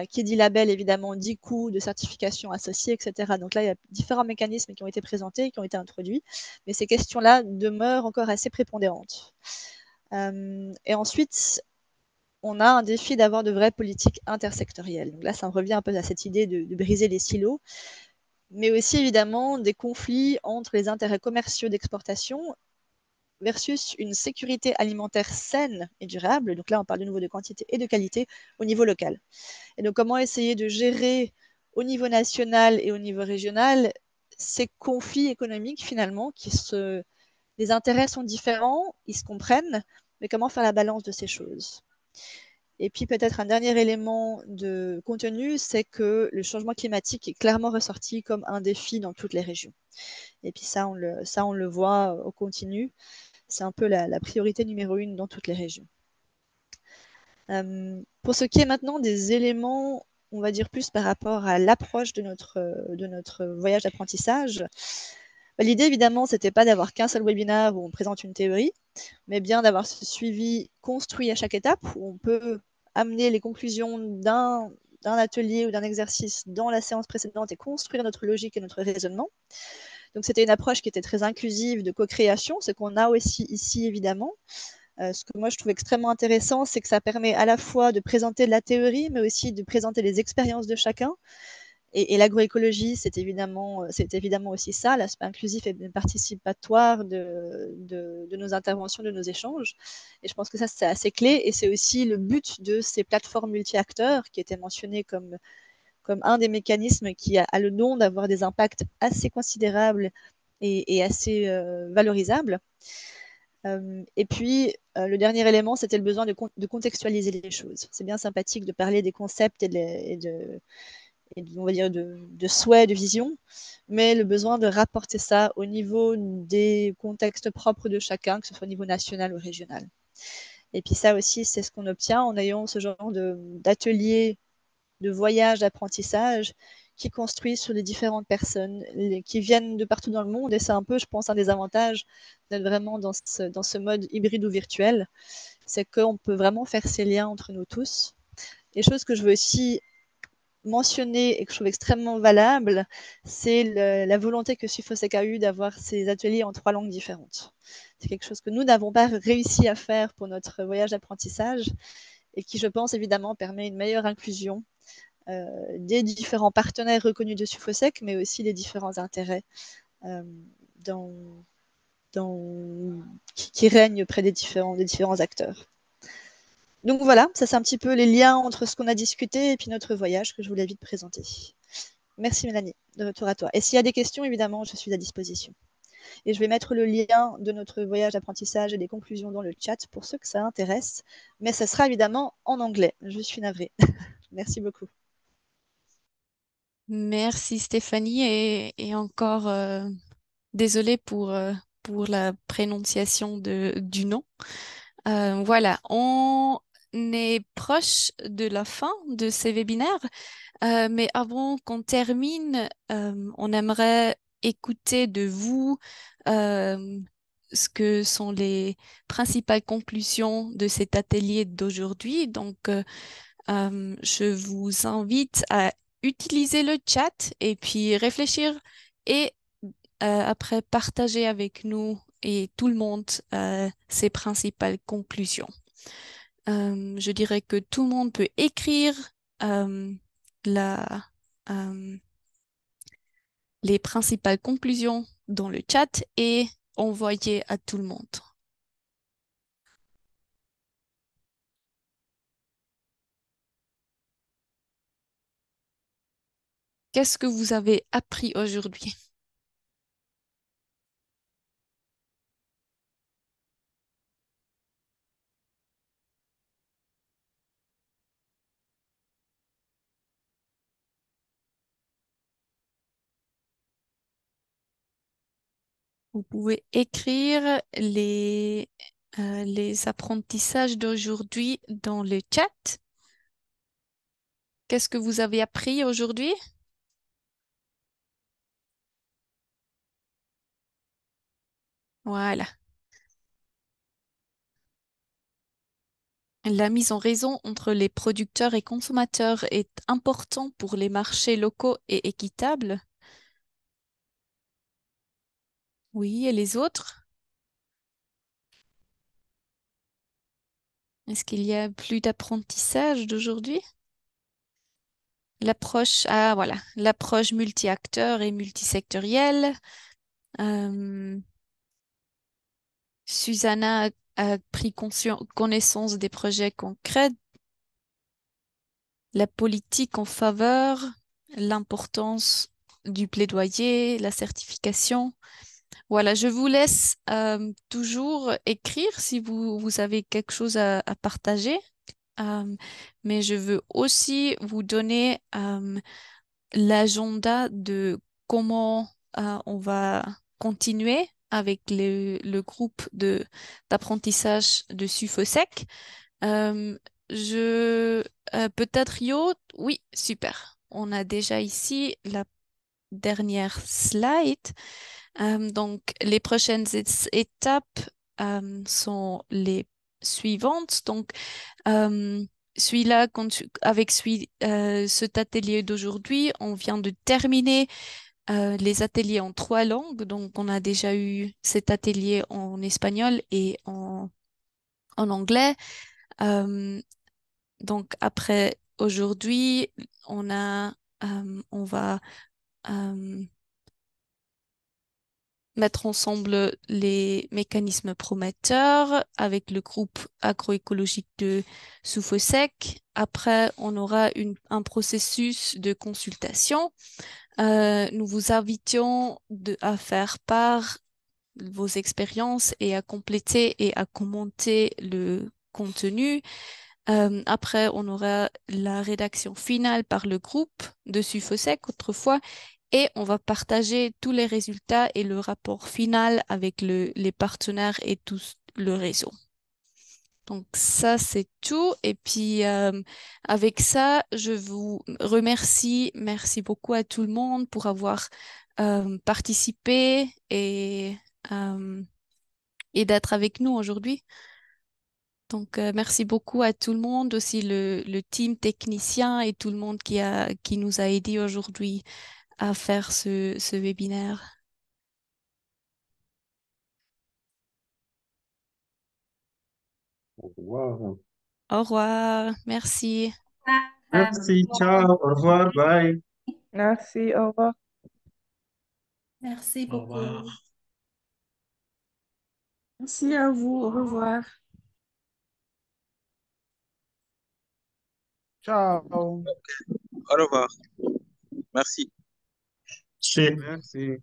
[SPEAKER 9] Qui dit label, évidemment, dit coût de certification associé, etc. Donc là, il y a différents mécanismes qui ont été présentés, qui ont été introduits, mais ces questions-là demeurent encore assez prépondérantes. Et ensuite, on a un défi d'avoir de vraies politiques intersectorielles. Donc là, ça revient un peu à cette idée de briser les silos, mais aussi, évidemment, des conflits entre les intérêts commerciaux d'exportation versus une sécurité alimentaire saine et durable. Donc là, on parle de nouveau de quantité et de qualité au niveau local. Et donc, comment essayer de gérer au niveau national et au niveau régional ces conflits économiques, finalement, les intérêts sont différents, ils se comprennent, mais comment faire la balance de ces choses? Et puis, peut-être un dernier élément de contenu, c'est que le changement climatique est clairement ressorti comme un défi dans toutes les régions. Et puis ça, on le voit au continu. C'est un peu la priorité numéro 1 dans toutes les régions. Pour ce qui est maintenant des éléments, on va dire plus par rapport à l'approche de notre voyage d'apprentissage, l'idée évidemment, c'était pas d'avoir qu'un seul webinaire où on présente une théorie, mais bien d'avoir ce suivi construit à chaque étape où on peut amener les conclusions d'un atelier ou d'un exercice dans la séance précédente et construire notre logique et notre raisonnement. Donc c'était une approche qui était très inclusive de co-création, ce qu'on a aussi ici évidemment, Ce que moi je trouve extrêmement intéressant, c'est que ça permet à la fois de présenter de la théorie, mais aussi de présenter les expériences de chacun. Et l'agroécologie, c'est évidemment aussi ça, l'aspect inclusif et participatoire de nos interventions, de nos échanges. Et je pense que ça, c'est assez clé. Et c'est aussi le but de ces plateformes multi-acteurs qui étaient mentionnées comme un des mécanismes qui a le don d'avoir des impacts assez considérables et assez valorisables. Et puis, le dernier élément, c'était le besoin de contextualiser les choses. C'est bien sympathique de parler des concepts on va dire de souhaits, de vision, mais le besoin de rapporter ça au niveau des contextes propres de chacun, que ce soit au niveau national ou régional. Et puis ça aussi, c'est ce qu'on obtient en ayant ce genre d'ateliers, de voyages, d'apprentissage qui construisent sur les différentes personnes qui viennent de partout dans le monde. Et c'est un peu, je pense, un des avantages d'être vraiment dans ce mode hybride ou virtuel, c'est qu'on peut vraiment faire ces liens entre nous tous. Et chose que je veux aussi mentionné et que je trouve extrêmement valable, c'est la volonté que Sufosec a eue d'avoir ces ateliers en 3 langues différentes. C'est quelque chose que nous n'avons pas réussi à faire pour notre voyage d'apprentissage et qui, je pense, évidemment, permet une meilleure inclusion des différents partenaires reconnus de Sufosec, mais aussi des différents intérêts dans, qui règnent auprès des différents acteurs. Donc voilà, ça c'est un petit peu les liens entre ce qu'on a discuté et puis notre voyage que je voulais vite présenter. Merci Mélanie, de retour à toi. Et s'il y a des questions, évidemment, je suis à disposition. Et je vais mettre le lien de notre voyage d'apprentissage et des conclusions dans le chat pour ceux que ça intéresse. Mais ça sera évidemment en anglais. Je suis navrée. Merci beaucoup.
[SPEAKER 1] Merci Stéphanie et encore désolée pour la prononciation du nom. Voilà, on est proche de la fin de ces webinaires, mais avant qu'on termine, on aimerait écouter de vous ce que sont les principales conclusions de cet atelier d'aujourd'hui. Donc, je vous invite à utiliser le chat et puis réfléchir et après partager avec nous et tout le monde ses principales conclusions. Je dirais que tout le monde peut écrire la, euh, les principales conclusions dans le chat et envoyer à tout le monde. Qu'est-ce que vous avez appris aujourd'hui? Vous pouvez écrire les apprentissages d'aujourd'hui dans le chat. Qu'est-ce que vous avez appris aujourd'hui? Voilà. La mise en raison entre les producteurs et consommateurs est importante pour les marchés locaux et équitables. Oui, et les autres? Est-ce qu'il y a plus d'apprentissage d'aujourd'hui? Voilà, l'approche multi-acteurs et multisectorielle. Susanna a pris connaissance des projets concrets, la politique en faveur, l'importance du plaidoyer, la certification. Voilà, je vous laisse toujours écrire si vous avez quelque chose à partager. Mais je veux aussi vous donner l'agenda de comment on va continuer avec le groupe d'apprentissage de Sufosec. Euh, Peut-être Yo, oui, super. On a déjà ici la dernière slide. Donc, les prochaines étapes sont les suivantes. Donc, avec cet atelier d'aujourd'hui, on vient de terminer les ateliers en 3 langues. Donc, on a déjà eu cet atelier en espagnol et en en anglais. Euh, donc après aujourd'hui, on va euh, mettre ensemble les mécanismes prometteurs avec le groupe agroécologique de Soufosec. Après, on aura un processus de consultation. Nous vous invitions à faire part de vos expériences et à compléter et à commenter le contenu. Après, on aura la rédaction finale par le groupe de Sufosec autrefois et on va partager tous les résultats et le rapport final avec les partenaires et tout le réseau. Donc ça, c'est tout. Et puis avec ça, je vous remercie. Merci beaucoup à tout le monde pour avoir participé euh, et d'être avec nous aujourd'hui. Donc merci beaucoup à tout le monde, aussi le team technicien et tout le monde qui nous a aidés aujourd'hui à faire ce webinaire.
[SPEAKER 3] Au revoir.
[SPEAKER 1] Au revoir. Merci.
[SPEAKER 5] Merci, ciao, au revoir, bye.
[SPEAKER 8] Merci, au revoir.
[SPEAKER 7] Merci
[SPEAKER 6] Au
[SPEAKER 7] beaucoup.
[SPEAKER 6] revoir.
[SPEAKER 8] Merci à vous, au revoir. Ciao.
[SPEAKER 10] Au revoir. Merci.
[SPEAKER 5] Merci.